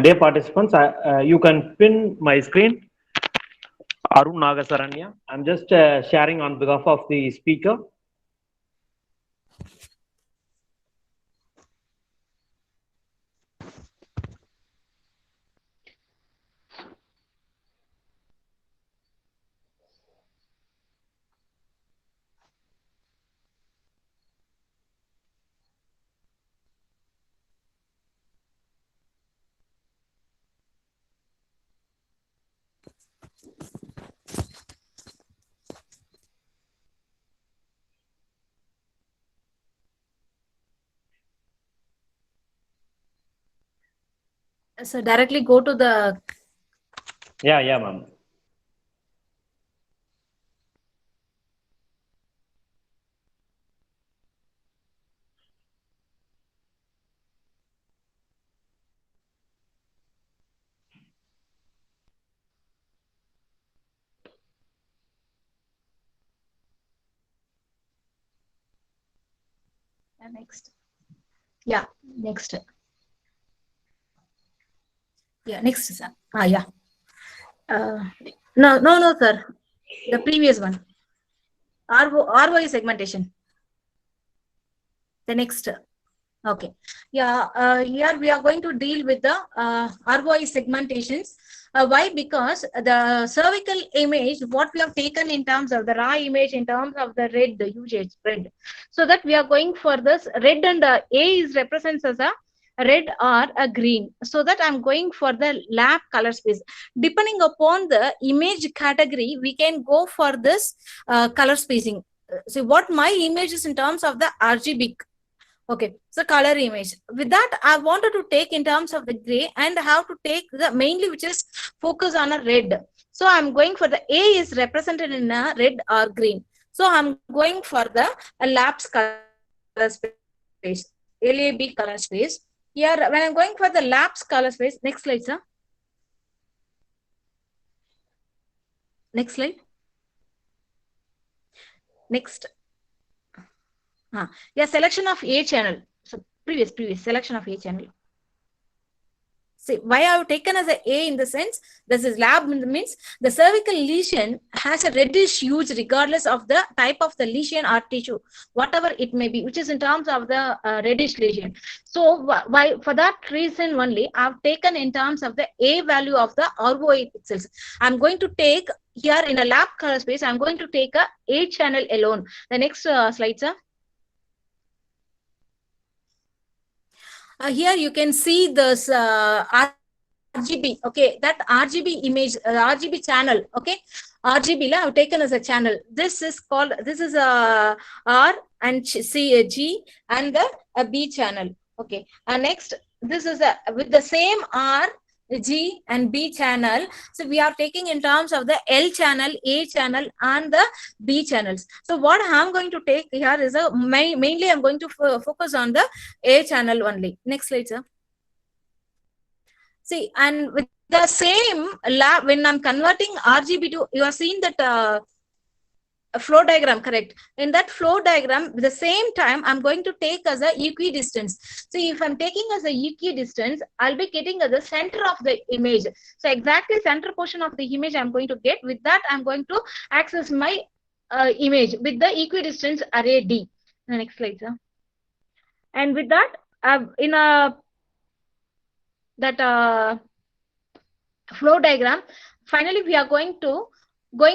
Dear participants, you can pin my screen, Arun Nagasaranya. I'm just sharing on behalf of the speaker. So directly go to the. Yeah, ma'am. Next. Yeah, next. Yeah, next, sir. Yeah. No, sir. The previous one. ROI segmentation. The next. Okay. Yeah. Here we are going to deal with the ROI segmentations. Why? Because the cervical image, what we have taken in terms of the raw image, in terms of the red, the usage red. So that we are going for this red, and A is represents as a red or a green. So that I'm going for the lab color space. Depending upon the image category, we can go for this color spacing. So what my image is in terms of the RGB. Okay, so color image. With that, I wanted to take in terms of the gray and how to take the mainly which is focus on a red. So I'm going for the A is represented in a red or green. So I'm going for the labs color space, LAB color space. Here, when I'm going for the labs color space, next slide, sir. Next slide. Next. Yeah, selection of A channel. So previous selection of A channel. See, why I have taken as A in the sense, this is lab means the cervical lesion has a reddish huge regardless of the type of the lesion or tissue, whatever it may be, which is in terms of the reddish lesion. So why for that reason only, I've taken in terms of the A value of the ROI pixels. I'm going to take here in a lab color space, I'm going to take A channel alone. The next slide, sir. Here you can see this RGB, okay, that RGB image, RGB channel, okay, RGB la I've taken as a channel. This is called, this is a R and C, G and the B channel, okay. And next, this is a with the same R, G and B channel. So we are taking in terms of the L channel, A channel and the B channels. So what I'm going to take here is a mainly I'm going to focus on the A channel only. Next slide, sir. See, and with the same lab, when I'm converting RGB to, you are seeing that flow diagram, correct? In that flow diagram, at the same time, I'm going to take as a equidistance. So if I'm taking as a equidistance, I'll be getting at the center of the image. So exactly center portion of the image I'm going to get. With that, I'm going to access my image with the equidistance array D. The next slide, sir. And with that, in a flow diagram, finally we are going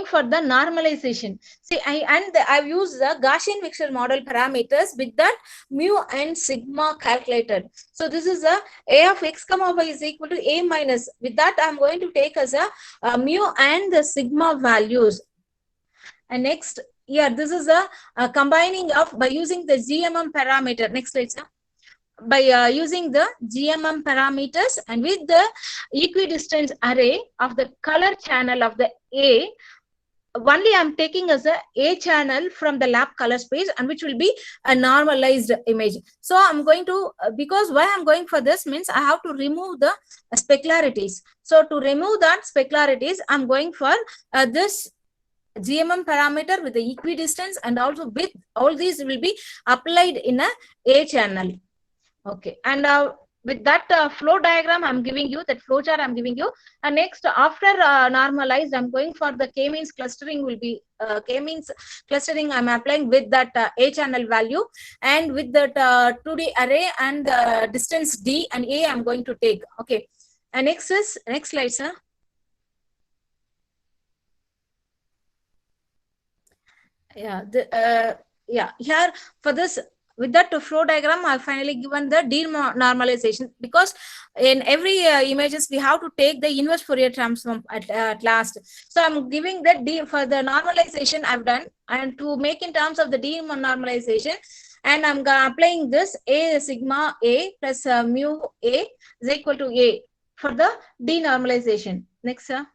for the normalization. See, I've used the Gaussian mixture model parameters with that mu and sigma calculated. So this is a of x comma y is equal to a minus. With that, I'm going to take as a mu and the sigma values. And next, yeah, this is a combining of by using the GMM parameter. Next slide, sir. By using the GMM parameters and with the equidistance array of the color channel of the A, only I'm taking as a channel from the lab color space and which will be a normalized image. So I'm going to, because why I'm going for this means I have to remove the specularities. So to remove that specularities, I'm going for this GMM parameter with the equidistance and also with all these will be applied in a channel. Okay, and with that flow diagram I'm giving you, that flow chart I'm giving you. And next, after normalized, I'm going for the k-means clustering will be k-means clustering I'm applying with that A channel value and with that 2D array and distance D and A I'm going to take. Okay, and next is, next slide, sir. Yeah, yeah, here for this, with that flow diagram, I've finally given the denormalization because in every images we have to take the inverse Fourier transform at last. So I'm giving that D for the normalization I've done, and to make in terms of the denormalization, and I'm applying this A sigma A plus mu A is equal to A for the denormalization. Next, sir.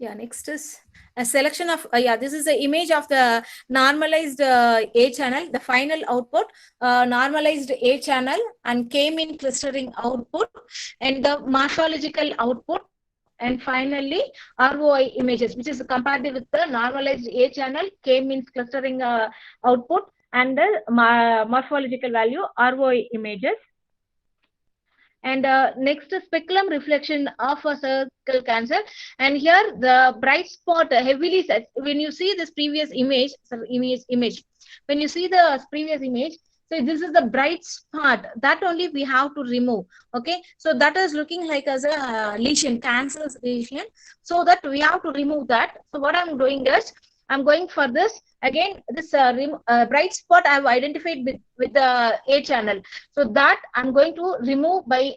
Yeah, next is a selection of, yeah, this is the image of the normalized A channel, the final output, normalized A channel and k-mean clustering output and the morphological output. And finally, ROI images, which is comparative with the normalized A channel, k-means clustering output and the morphological value, ROI images. And next, speculum reflection of a circle cancer. And here the bright spot heavily set. When you see this previous image, when you see the previous image, so this is the bright spot that only we have to remove. Okay, so that is looking like as a lesion, cancer lesion. So that we have to remove that. So what I'm doing is I'm going for this. Again, this bright spot I have identified with the A channel. So that I'm going to remove by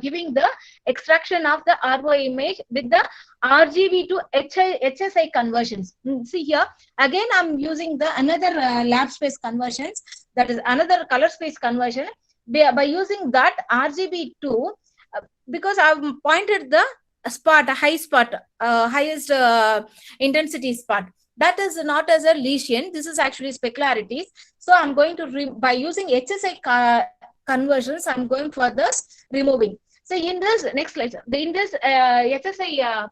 giving the extraction of the ROI image with the RGB to HSI conversions. See here, again, I'm using the another lab space conversions, that is another color space conversion. By using that RGB2, because I've pointed the spot, high spot, highest intensity spot. That is not as a lesion. This is actually specularities. So I'm going to, by using HSI conversions, I'm going for this removing. So in this, next slide, sir. In this HSI,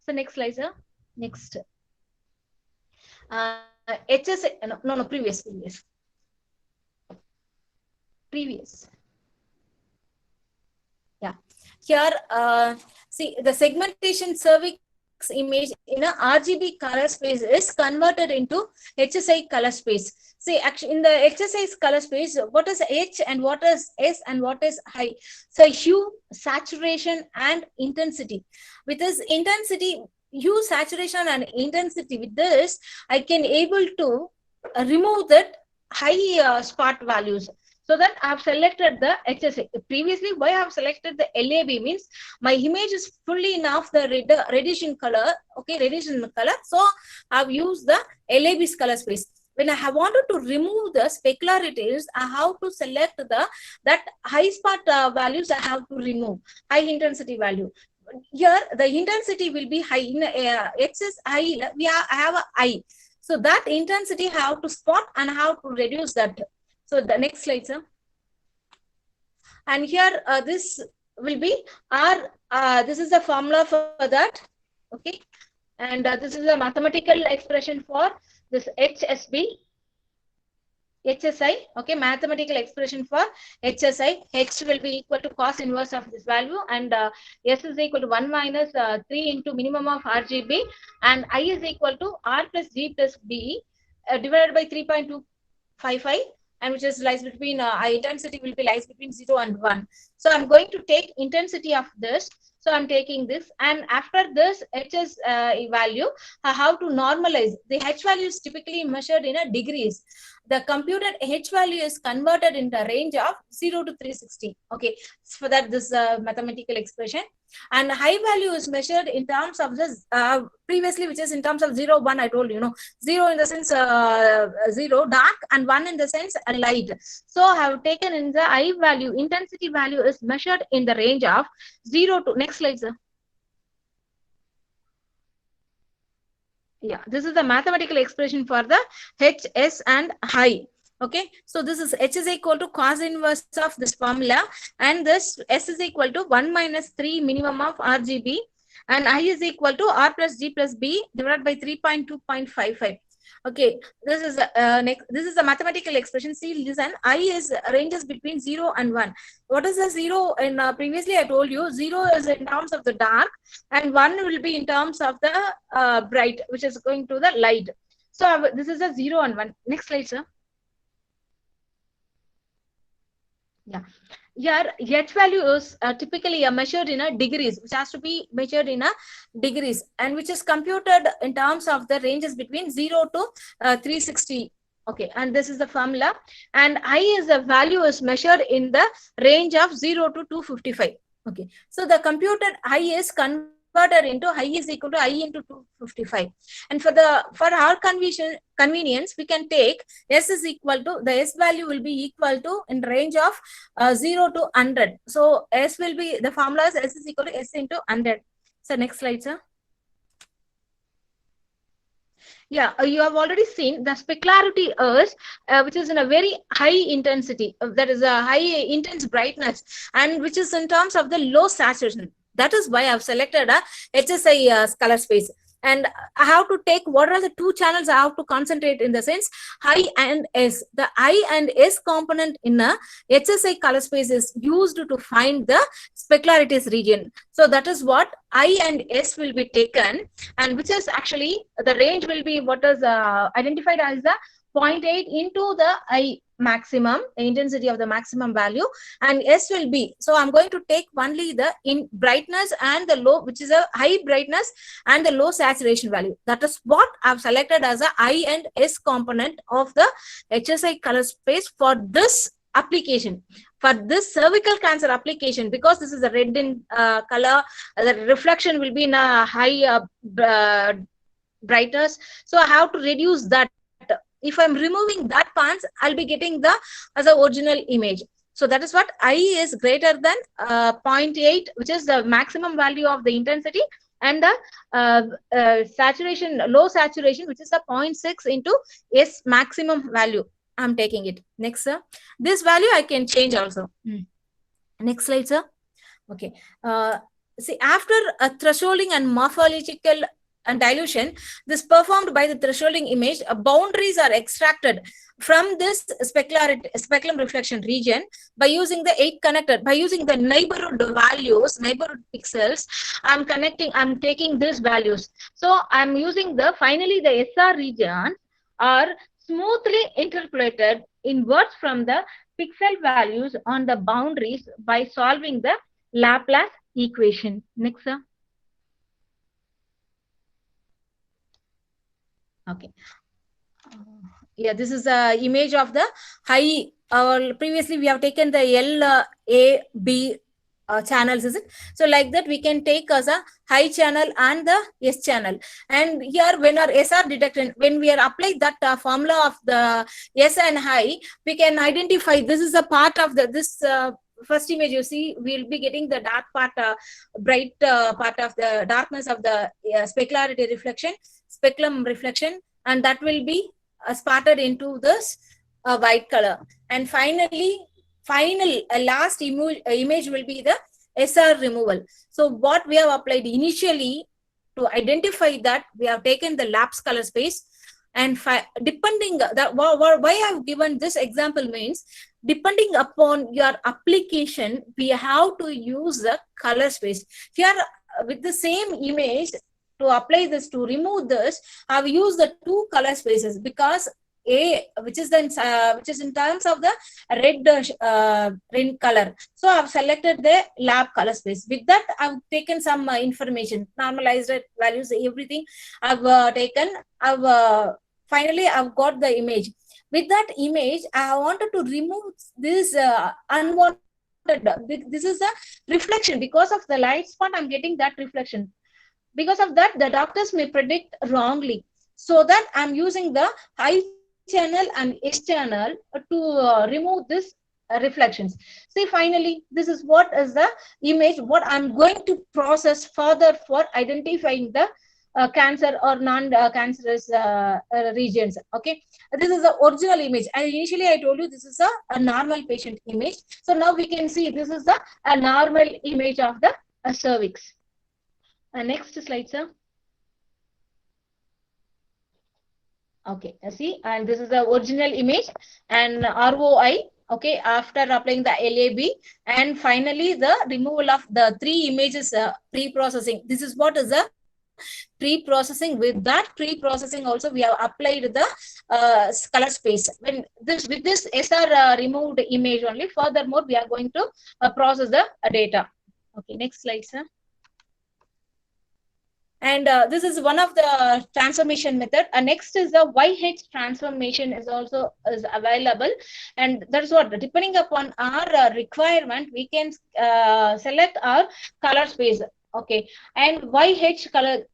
so next slide, sir. Next. HSI, no, previous. Yeah. Here, see the segmentation cervix image in a RGB color space is converted into HSI color space. See, actually in the HSI color space, what is H and what is S and what is high? So hue, saturation and intensity. With this intensity, use saturation and intensity with this, I can able to remove that high spot values. So that I have selected the HSA. Previously, why I have selected the LAB means my image is fully enough the reddish in color, okay, reddish in color. So I've used the LAB's color space. When I have wanted to remove the specularities, I have to select the that high spot values. I have to remove high intensity value. Here the intensity will be high. In X is high. I have a I. So that intensity have to spot and have to reduce that. So the next slide, sir. And here this will be our. This is the formula for that. Okay, and this is a mathematical expression for this HSB. HSI, okay, mathematical expression for HSI. H will be equal to cos inverse of this value, and S is equal to 1 minus 3 into minimum of RGB, and I is equal to R plus G plus B divided by 3.255, and which is lies between intensity will be lies between 0 and 1. So I'm going to take intensity of this. So I'm taking this, and after this HS value, I have to normalize. The H value is typically measured in a degrees. The computed H value is converted in the range of 0 to 360. Okay, so for that this mathematical expression. And high value is measured in terms of this previously, which is in terms of 0, 1. I told you, 0 in the sense 0 dark, and 1 in the sense light. So I have taken in the I value, intensity value is measured in the range of 0 to, next slide, sir. Yeah, this is the mathematical expression for the H, S and high. Okay, so this is H is equal to cos inverse of this formula, and this S is equal to 1 minus 3 minimum of RGB, and I is equal to R plus G plus B divided by 3.2.55. Okay, this is next. This is a mathematical expression. See, listen. I is ranges between 0 and 1. What is the 0? In previously I told you 0 is in terms of the dark, and 1 will be in terms of the bright, which is going to the light. So this is a 0 and 1. Next slide, sir. Yeah. Here, H value is typically measured in a degrees, which has to be measured in a degrees, and which is computed in terms of the ranges between 0 to 360. Okay, and this is the formula. And I is the value is measured in the range of 0 to 255. Okay, so the computed I is converted into I is equal to I into 255. And for our convenience, we can take S is equal to, the S value will be equal to in range of 0 to 100. So S will be, the formula is S is equal to S into 100. So next slide, sir. Yeah, you have already seen the specularity is which is in a very high intensity. That is a high intense brightness, and which is in terms of the low saturation. That is why I have selected a HSI color space. And I have to take what are the two channels I have to concentrate in the sense I and S. The I and S component in a HSI color space is used to find the specularities region. So that is what I and S will be taken, and which is actually the range will be what is identified as the 0.8 into the I maximum, the intensity of the maximum value, and S will be, so I'm going to take only the in brightness and the low, which is a high brightness and the low saturation value. That is what I've selected as a I and S component of the HSI color space for this application, for this cervical cancer application, because this is a red in color, the reflection will be in a high brightness, so I have to reduce that. If I'm removing that parts, I'll be getting the as a original image. So that is what I is greater than 0.8, which is the maximum value of the intensity, and the saturation, low saturation, which is the 0.6 into S maximum value. I'm taking it. Next, sir. This value I can change also. Next slide, sir. Okay. See, after a thresholding and morphological and dilution, this performed by the thresholding image, boundaries are extracted from this speculum reflection region by using the 8 connector, by using the neighborhood values, neighborhood pixels. I'm taking these values. So I'm using finally the SR region are smoothly interpolated inwards from the pixel values on the boundaries by solving the Laplace equation. Next, sir. Okay. Yeah, this is the image of the high. Previously, we have taken the L, A, B channels, is it? So like that, we can take as a high channel and the S channel. And here, when our S are detected, when we are applied that formula of the S and high, we can identify this is a part of the this. First image you see, we'll be getting the dark part, bright part of the darkness of the specularity reflection, speculum reflection, and that will be spotted into this white color. And finally, last image will be the SR removal. So what we have applied initially to identify that, we have taken the lapse color space, and depending that why I have given this example means, depending upon your application, we have to use the color space. Here with the same image, to apply this, to remove this, I've used the two color spaces, because which is in terms of the red color. So I've selected the lab color space. With that, I've taken some information, normalized values, everything I've taken. Finally I've got the image. With that image, I wanted to remove this unwanted. This is a reflection. Because of the light spot, I'm getting that reflection. Because of that, the doctors may predict wrongly. So that I'm using the high channel and S channel to remove this reflections. See, finally, this is what is the image, what I'm going to process further for identifying the cancer or non-cancerous regions. Okay, this is the original image. And initially I told you this is a normal patient image. So now we can see this is a normal image of the cervix. Next slide, sir. Okay, see, and this is the original image and ROI. Okay, after applying the LAB, and finally the removal of the three images pre-processing. This is what is the pre-processing. With that pre-processing also, we have applied the color space. When this with this SR removed image only, furthermore we are going to process the data. Okay, next slide, sir. And this is one of the transformation method. Next is the YH transformation is also available, and that's what, depending upon our requirement, we can select our color space. Okay, and YH color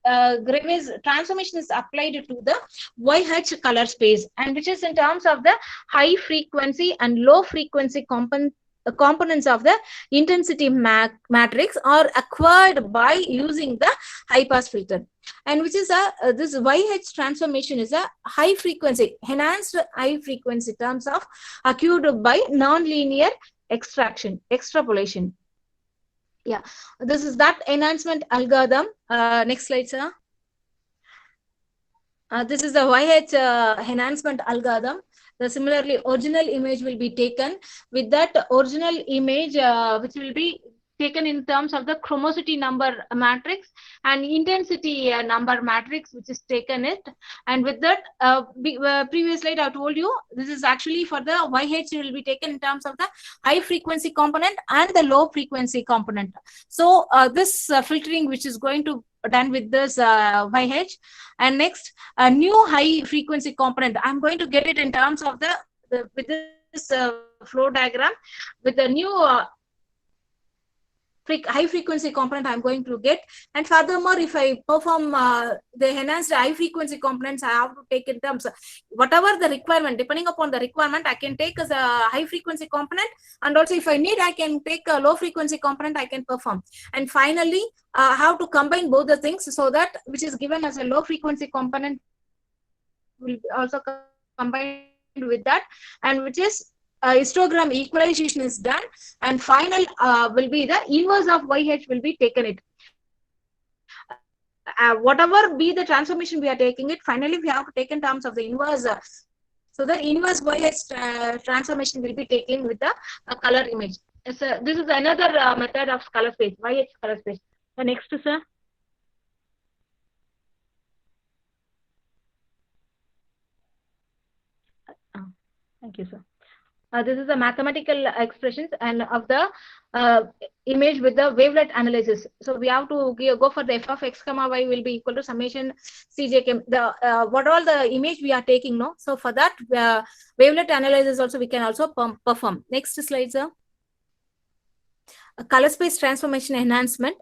Graves transformation is applied to the YH color space, and which is in terms of the high frequency and low frequency components of the intensity matrix are acquired by using the high pass filter. And which is this YH transformation is a high frequency, enhanced high frequency terms of acquired by non-linear extrapolation. Yeah, this is that enhancement algorithm. Next slide, sir. This is the YH enhancement algorithm. The similarly original image will be taken. With that original image, which will be taken in terms of the chromosity number matrix and intensity number matrix, which is taken it. And with that, previous slide I told you, this is actually for the YH will be taken in terms of the high frequency component and the low frequency component. So this filtering which is going to done with this YH. And next, a new high frequency component, I'm going to get it in terms of the with this flow diagram. With the new high frequency component I'm going to get. And furthermore, if I perform the enhanced high frequency components, I have to take in terms of whatever the requirement. Depending upon the requirement, I can take as a high frequency component, and also if I need, I can take a low frequency component I can perform. And finally, how to combine both the things, so that which is given as a low frequency component will also combined with that, and which is histogram equalization is done, and final will be the inverse of YH will be taken it. Whatever be the transformation we are taking it, finally we have to take in terms of the inverse. So the inverse YH transformation will be taken with the color image. So this is another method of color space, YH color space. The next, sir. Thank you, sir. This is the mathematical expressions and of the image with the wavelet analysis. So we have to go for the f of x comma y will be equal to summation cjk. The what all the image we are taking, no? So for that wavelet analysis also we can also perform. Next slide, sir. Color space transformation enhancement.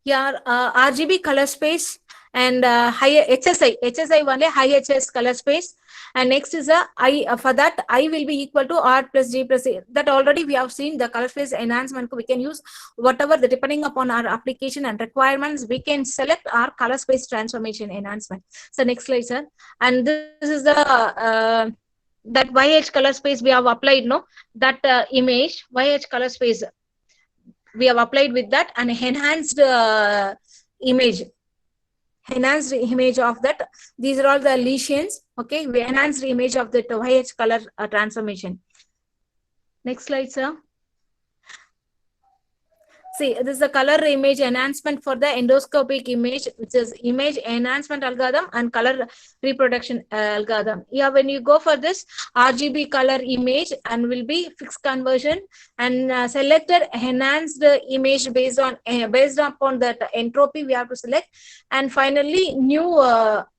Here RGB color space and high HSI only high HS color space, and next is a I. For that I will be equal to R plus G plus A. That already we have seen the color space enhancement. We can use whatever the depending upon our application and requirements. We can select our color space transformation enhancement. So next slide, sir. And this is the that YH color space we have applied, no? That image YH color space we have applied with that, and enhanced image of that. These are all the lesions. Okay, we enhanced the image of the YH color transformation. Next slide, sir. See, this is the color image enhancement for the endoscopic image, which is image enhancement algorithm and color reproduction algorithm. Yeah, when you go for this RGB color image and will be fixed conversion and selected enhanced image based upon that entropy we have to select, and finally new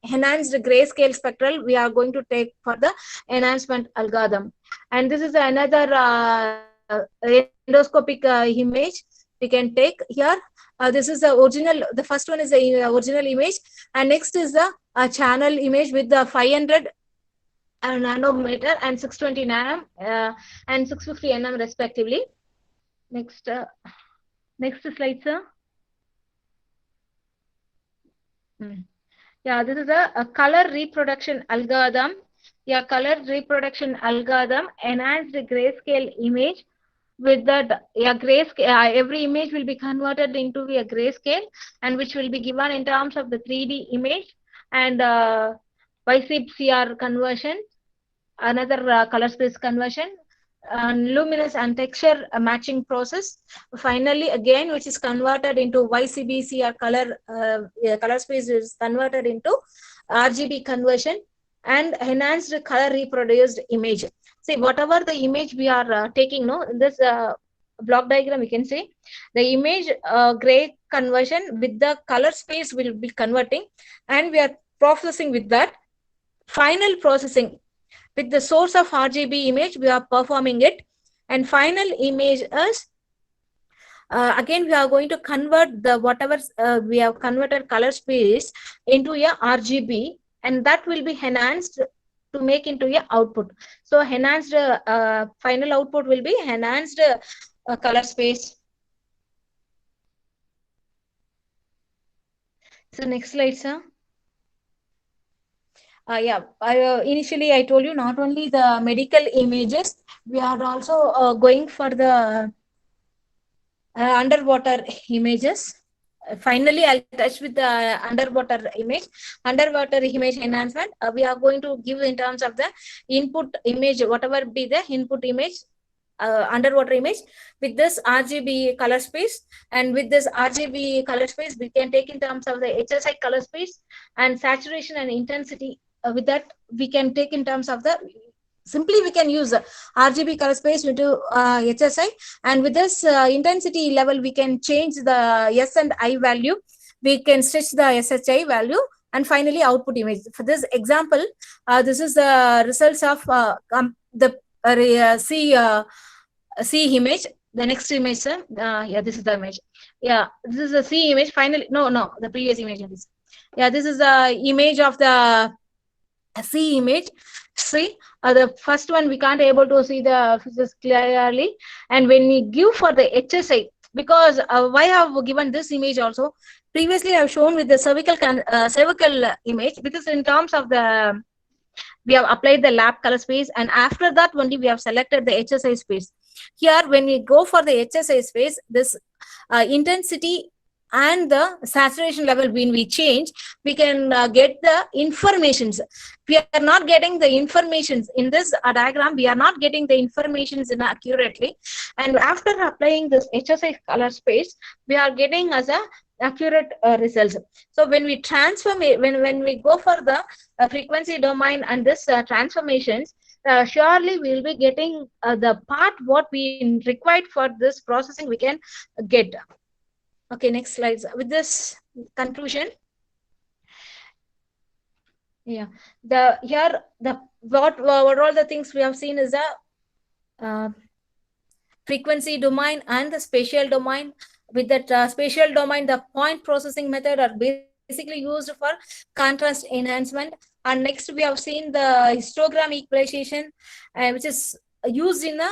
enhanced grayscale spectral we are going to take for the enhancement algorithm. And this is another endoscopic image we can take here. This is the original. The first one is the original image, and next is the channel image with the 500 nanometer and 620 nm and 650 nm respectively. Next slide, sir. Yeah, this is a color reproduction algorithm. Yeah, color reproduction algorithm enhanced grayscale image. With that, grayscale, every image will be converted into a grayscale, and which will be given in terms of the 3D image and YCR conversion, another color space conversion, luminous and texture matching process. Finally, again, which is converted into YCBCR color space is converted into RGB conversion and enhanced color reproduced image. See, whatever the image we are taking, no, in this block diagram, we can see the image gray conversion with the color space will be converting, and we are processing with that. Final processing with the source of RGB image, we are performing it, and final image is again we are going to convert the whatever we have converted color space into a RGB, and that will be enhanced to make into a output. So enhanced final output will be enhanced color space. So next slide, sir. Initially I told you not only the medical images, we are also going for the underwater images. Finally, I'll touch with the underwater image enhancement. We are going to give in terms of the input image, whatever be the input image, underwater image with this RGB color space, and with this RGB color space, we can take in terms of the HSI color space and saturation and intensity. With that, we can take in terms of the simply we can use RGB color space into HSI, and with this intensity level we can change the S and I value. We can stretch the SHI value, and finally output image. For this example, this is the results of the C image. The next image, sir. Yeah, this is the image. Yeah, this is the C image. Finally, no, the previous image. Yeah, this is the image of the C image. See, the first one we can't able to see the physics clearly, and when we give for the HSI, because why have we given this image also? Previously, I have shown with the cervical image, because in terms of the we have applied the lab color space, and after that only we have selected the HSI space. Here, when we go for the HSI space, this intensity and the saturation level, when we change, we can get the informations. We are not getting the informations in this diagram. We are not getting the informations accurately. And after applying this HSI color space, we are getting as a accurate results. So when we transform it, when we go for the frequency domain and this transformations, surely we will be getting the part what we required for this processing we can get. Okay, next slides. With this conclusion, yeah, what all the things we have seen is the frequency domain and the spatial domain. With that spatial domain, the point processing method are basically used for contrast enhancement. And next we have seen the histogram equalization, which is used in a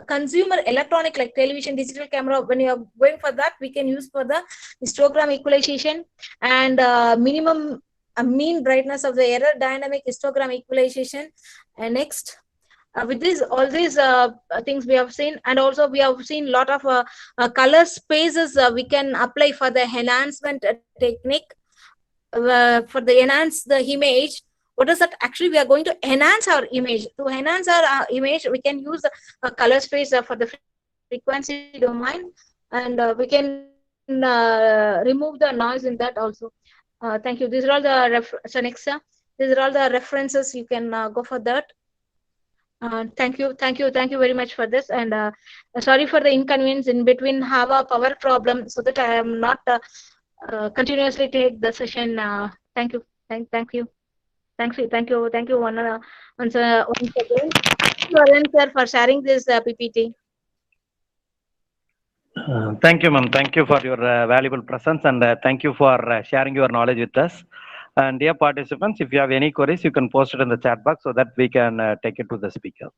consumer electronic like television, digital camera. When you are going for that, we can use for the histogram equalization and minimum mean brightness of the error dynamic histogram equalization. And next, with this all these things we have seen, and also we have seen a lot of color spaces we can apply for the enhancement technique for the enhance the image. What is that? Actually, we are going to enhance our image. To enhance our image, we can use a color space for the frequency domain, and we can remove the noise in that also. Thank you. These are all the these are all the references. You can go for that. Thank you very much for this, and sorry for the inconvenience in between. Have a power problem, so that I am not continuously take the session. Thank you. Thank you once again, Varun sir, for sharing this PPT. Thank you, ma'am. Thank you for your valuable presence, and thank you for sharing your knowledge with us. And dear participants, if you have any queries, you can post it in the chat box so that we can take it to the speaker.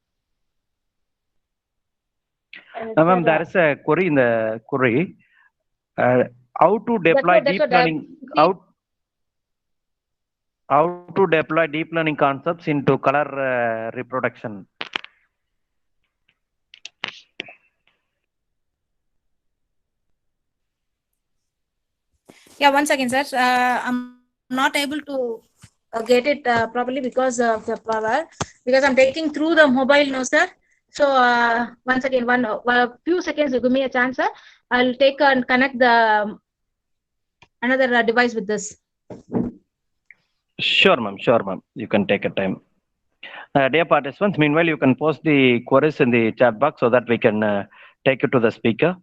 Ma'am, there is a query in the query. How to deploy deep learning? How to deploy deep learning concepts into color reproduction? Yeah, once again, sir, I'm not able to get it properly because of the power, because I'm taking through the mobile now, sir. So once again, one few seconds, you give me a chance, sir. I'll take and connect the another device with this. Sure, ma'am. Sure, ma'am. You can take a time. Dear participants, meanwhile, you can post the queries in the chat box so that we can take it to the speaker.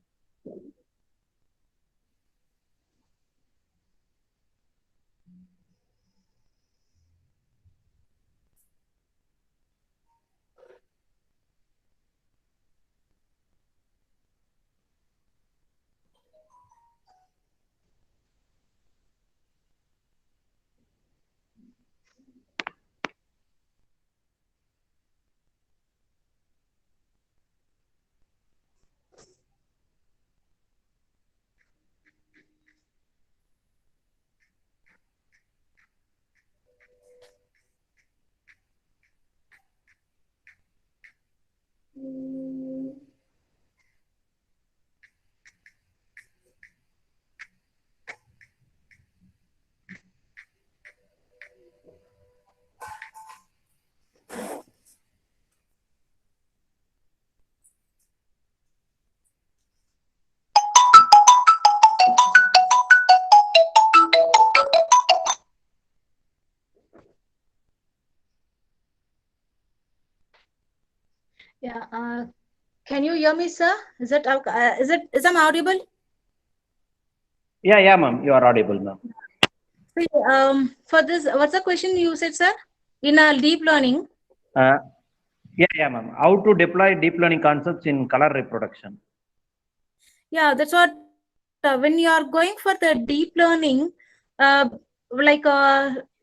Yeah. Can you hear me, sir? Is I'm audible? Yeah, ma'am. You are audible, ma'am. For this, what's the question you said, sir? In deep learning. Yeah, ma'am. How to deploy deep learning concepts in color reproduction? Yeah, that's what. When you are going for the deep learning,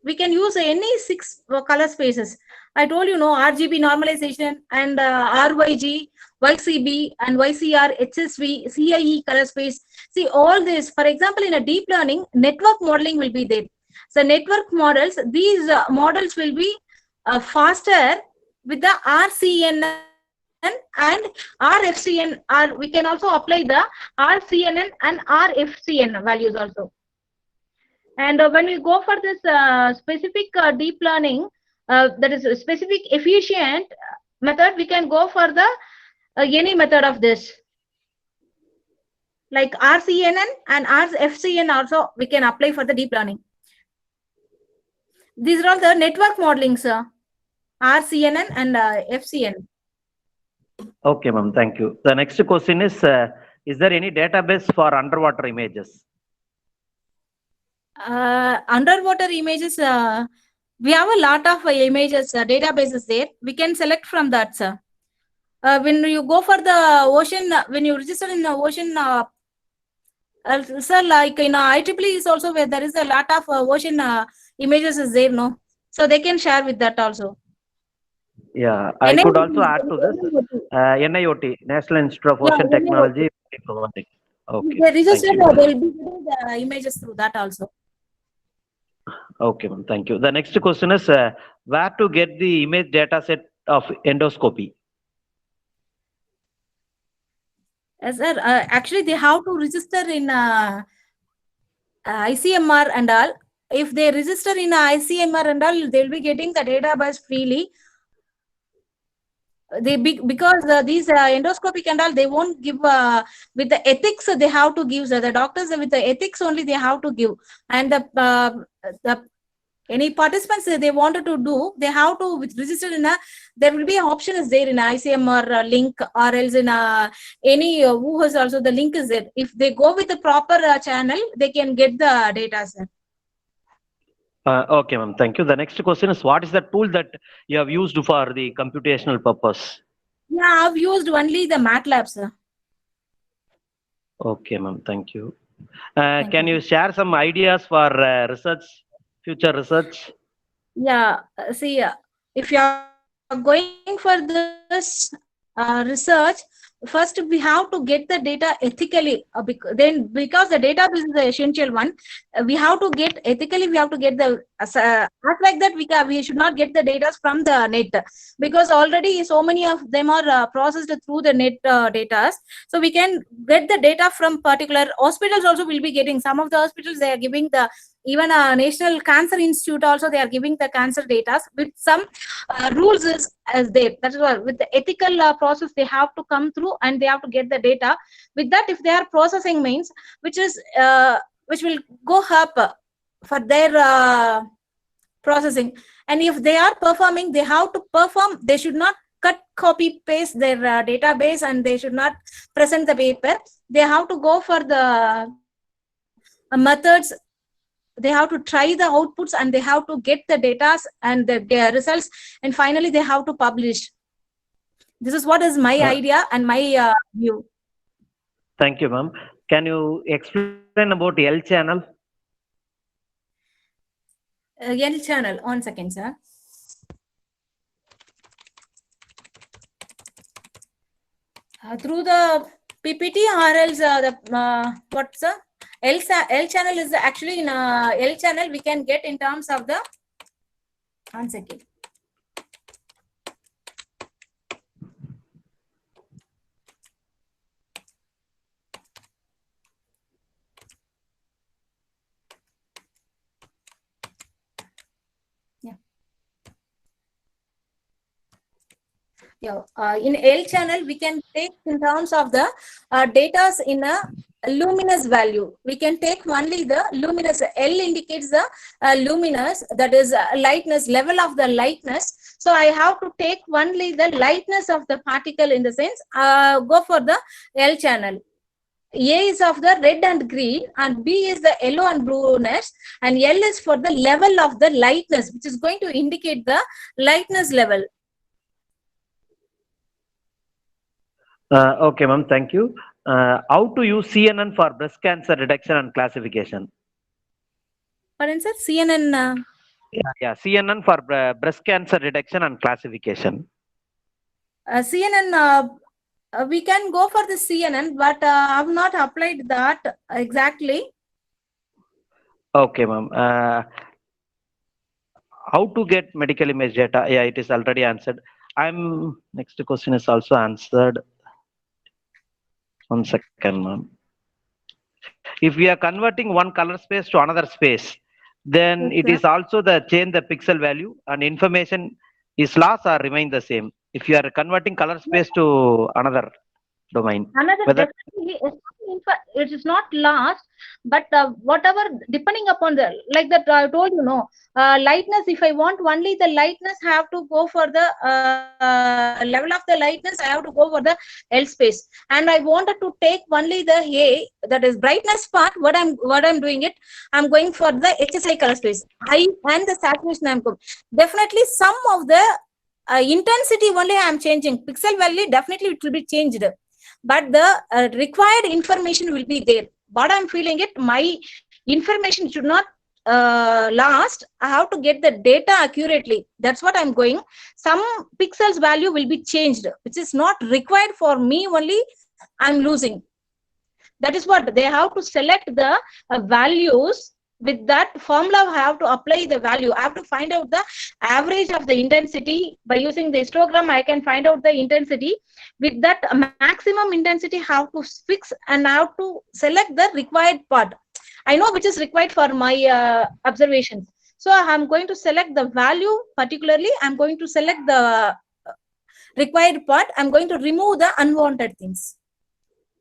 we can use any 6 color spaces. I told you, RGB normalization and RYG, YCB and YCR, HSV, CIE color space. See, all this, for example, in a deep learning, network modeling will be there. So network models, these models will be faster with the RCNN and RFCN, we can also apply the RCNN and RFCN values also. And when we go for this specific deep learning, that is a specific efficient method, we can go for the any method of this. Like RCNN and RFCN also we can apply for the deep learning. These are all the network modeling, sir. RCNN and FCN. Okay, ma'am. Thank you. The next question is there any database for underwater images? Underwater images, we have a lot of images, databases there. We can select from that, sir. When you go for the ocean, when you register in the ocean, sir, like in IEEE is also where there is a lot of ocean images is there, no? So they can share with that also. Yeah, I could also add to this NIOT, National Institute of Ocean Yeah, Technology. Okay, If they thank register, you. they will be getting the images through that also. Okay, ma'am. Thank you. The next question is where to get the image data set of endoscopy? Sir, actually, they have to register in ICMR and all. If they register in ICMR and all, they'll be getting the database freely. Because these endoscopic and all, they won't give with the ethics they have to give. So the doctors with the ethics only they have to give, and the any participants they wanted to do, they have to register in a. There will be an option is there in ICMR link, or else in any who has also the link is there. If they go with the proper channel, they can get the data, sir. Okay, ma'am. Thank you. The next question is what is the tool that you have used for the computational purpose? Yeah, I've used only the MATLAB, sir. Okay, ma'am. Thank you. Thank Can you share some ideas for research, future research? Yeah, see, if you are going for this research, first we have to get the data ethically. Then, because the database is the essential one, we have to get ethically. We have to get the not like that. We should not get the data from the net, because already so many of them are processed through the net data. So we can get the data from particular hospitals. Also, will be getting some of the hospitals. They are giving the even National Cancer Institute also they are giving the cancer data with some rules is as they, that is why with the ethical process they have to come through and they have to get the data. With that, if they are processing means which is which will go up for their processing, and if they are performing, they have to perform. They should not cut, copy, paste their database, and they should not present the paper. They have to go for the methods. They have to try the outputs and they have to get the data and the results, and finally they have to publish. This is what is my idea and my view. Thank you, ma'am. Can you explain about L channel? L channel, 1 second, sir. Through the PPT or else the what's the L channel is actually in L channel we can get in terms of the 1 second. Yeah, in L channel we can take in terms of the data in a luminous value. We can take only the luminous. L indicates the luminous, that is lightness, level of the lightness. So I have to take only the lightness of the particle, in the sense go for the L channel. A is of the red and green, and B is the yellow and blueness, and L is for the level of the lightness, which is going to indicate the lightness level. Okay, ma'am. Thank you. How to use CNN for breast cancer detection and classification? Pardon, sir? CNN. Yeah, CNN for breast cancer detection and classification. CNN, we can go for the CNN, but I have not applied that exactly. Okay, ma'am. How to get medical image data? Yeah, it is already answered. Next question is also answered. 1 second, ma'am. If we are converting one color space to another space, then Yes, it is also the change the pixel value and information is lost or remain the same. If you are converting color space to another domain, Another whether definitely, it is not lost, but whatever, depending upon the, like that I told you, no, lightness, if I want only the lightness, I have to go for the level of the lightness, I have to go for the L space. And I wanted to take only the A, that is brightness part. What I'm doing it, I'm going for the HSI color space. I and the saturation I'm going. Definitely some of the intensity only I'm changing. Pixel value definitely it will be changed, but the required information will be there. What I'm feeling it, my information should not last. I have to get the data accurately. That's what I'm going. Some pixels value will be changed, which is not required for me only. I'm losing. That is what they have to select the values. With that formula, I have to apply the value. I have to find out the average of the intensity. By using the histogram, I can find out the intensity. With that maximum intensity, I have to fix and I have to select the required part. I know which is required for my observations. So I'm going to select the value particularly. I'm going to select the required part. I'm going to remove the unwanted things.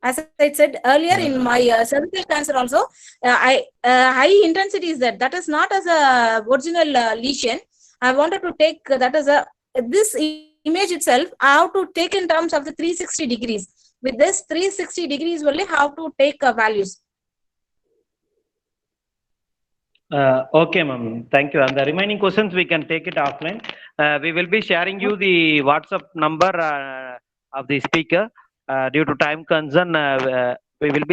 As I said earlier in my cervical cancer also, high intensity is that is not as a original lesion. I wanted to take that as a, this image itself, I have to take in terms of the 360 degrees. With this 360 degrees only, how to take values. Okay, ma'am. Thank you. And the remaining questions we can take it offline. We will be sharing you the WhatsApp number of the speaker. Due to time concern, we will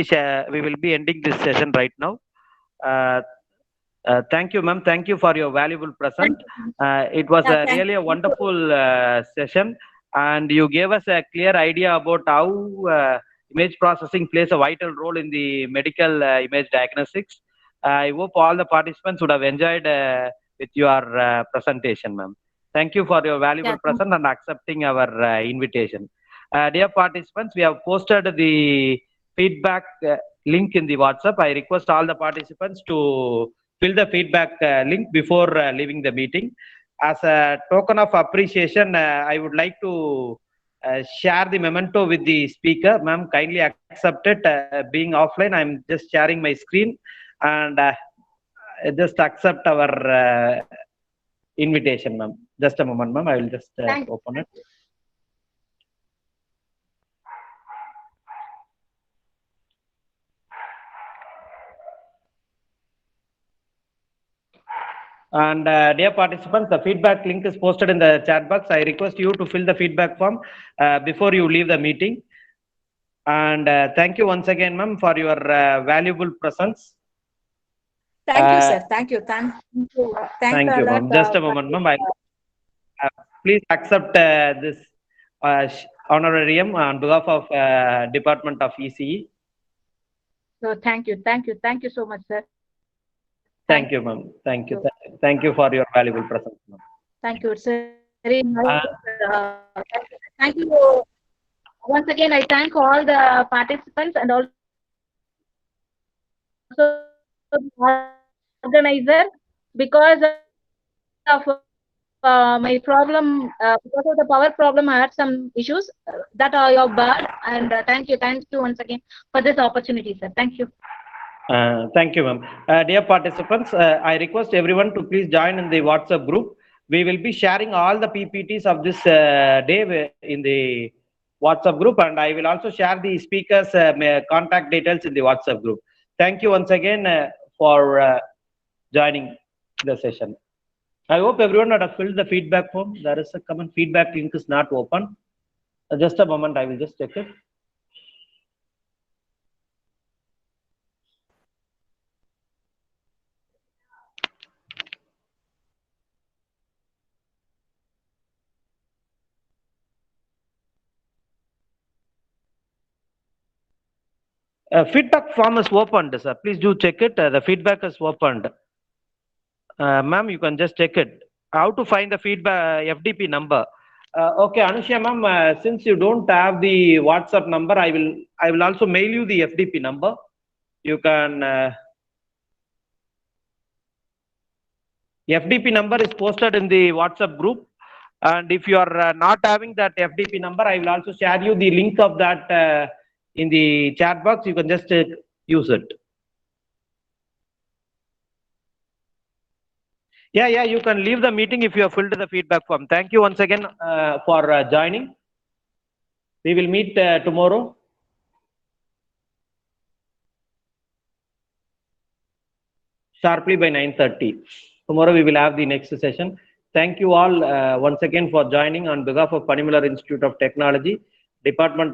be ending this session right now. Thank you, ma'am. Thank you for your valuable present. It was really a wonderful session, and you gave us a clear idea about how image processing plays a vital role in the medical image diagnostics. I hope all the participants would have enjoyed with your presentation, ma'am. Thank you for your valuable present and accepting our invitation. Dear participants, we have posted the feedback link in the WhatsApp. I request all the participants to fill the feedback link before leaving the meeting. As a token of appreciation, I would like to share the memento with the speaker. Ma'am, kindly accept it. Being offline, I'm just sharing my screen and just accept our invitation, ma'am. Just a moment, ma'am. I will just open it. And dear participants, the feedback link is posted in the chat box. I request you to fill the feedback form before you leave the meeting. And thank you once again, ma'am, for your valuable presence. Thank you, sir. Thank you. Thank you. Thank you, ma'am. Just a moment, ma'am. Please accept this honorarium on behalf of Department of ECE. So thank you. Thank you. Thank you so much, sir. Thank you, ma'am. Thank you. Thank you for your valuable presence, ma'am. Thank you. It's very nice. Thank you. Once again, I thank all the participants and also the organizer, because of my problem, because of the power problem, I had some issues that are your bad. And thank you once again for this opportunity, sir. Thank you. Thank you, ma'am. Dear participants, I request everyone to please join in the WhatsApp group. We will be sharing all the PPTs of this day in the WhatsApp group, and I will also share the speakers' contact details in the WhatsApp group. Thank you once again for joining the session. I hope everyone had filled the feedback form. There is a common feedback link is not open. Just a moment, I will just check it. Feedback form is opened, sir. Please do check it. The feedback is opened. Ma'am, you can just check it. How to find the feedback FDP number? Okay, Anusha, ma'am. Since you don't have the WhatsApp number, I will also mail you the FDP number. You can. FDP number is posted in the WhatsApp group, and if you are not having that FDP number, I will also share you the link of that in the chat box. You can just use it. Yeah, you can leave the meeting if you have filled the feedback form. Thank you once again for joining. We will meet tomorrow. Sharply by 9:30. Tomorrow we will have the next session. Thank you all once again for joining on behalf of Panimallar Institute of Technology, Department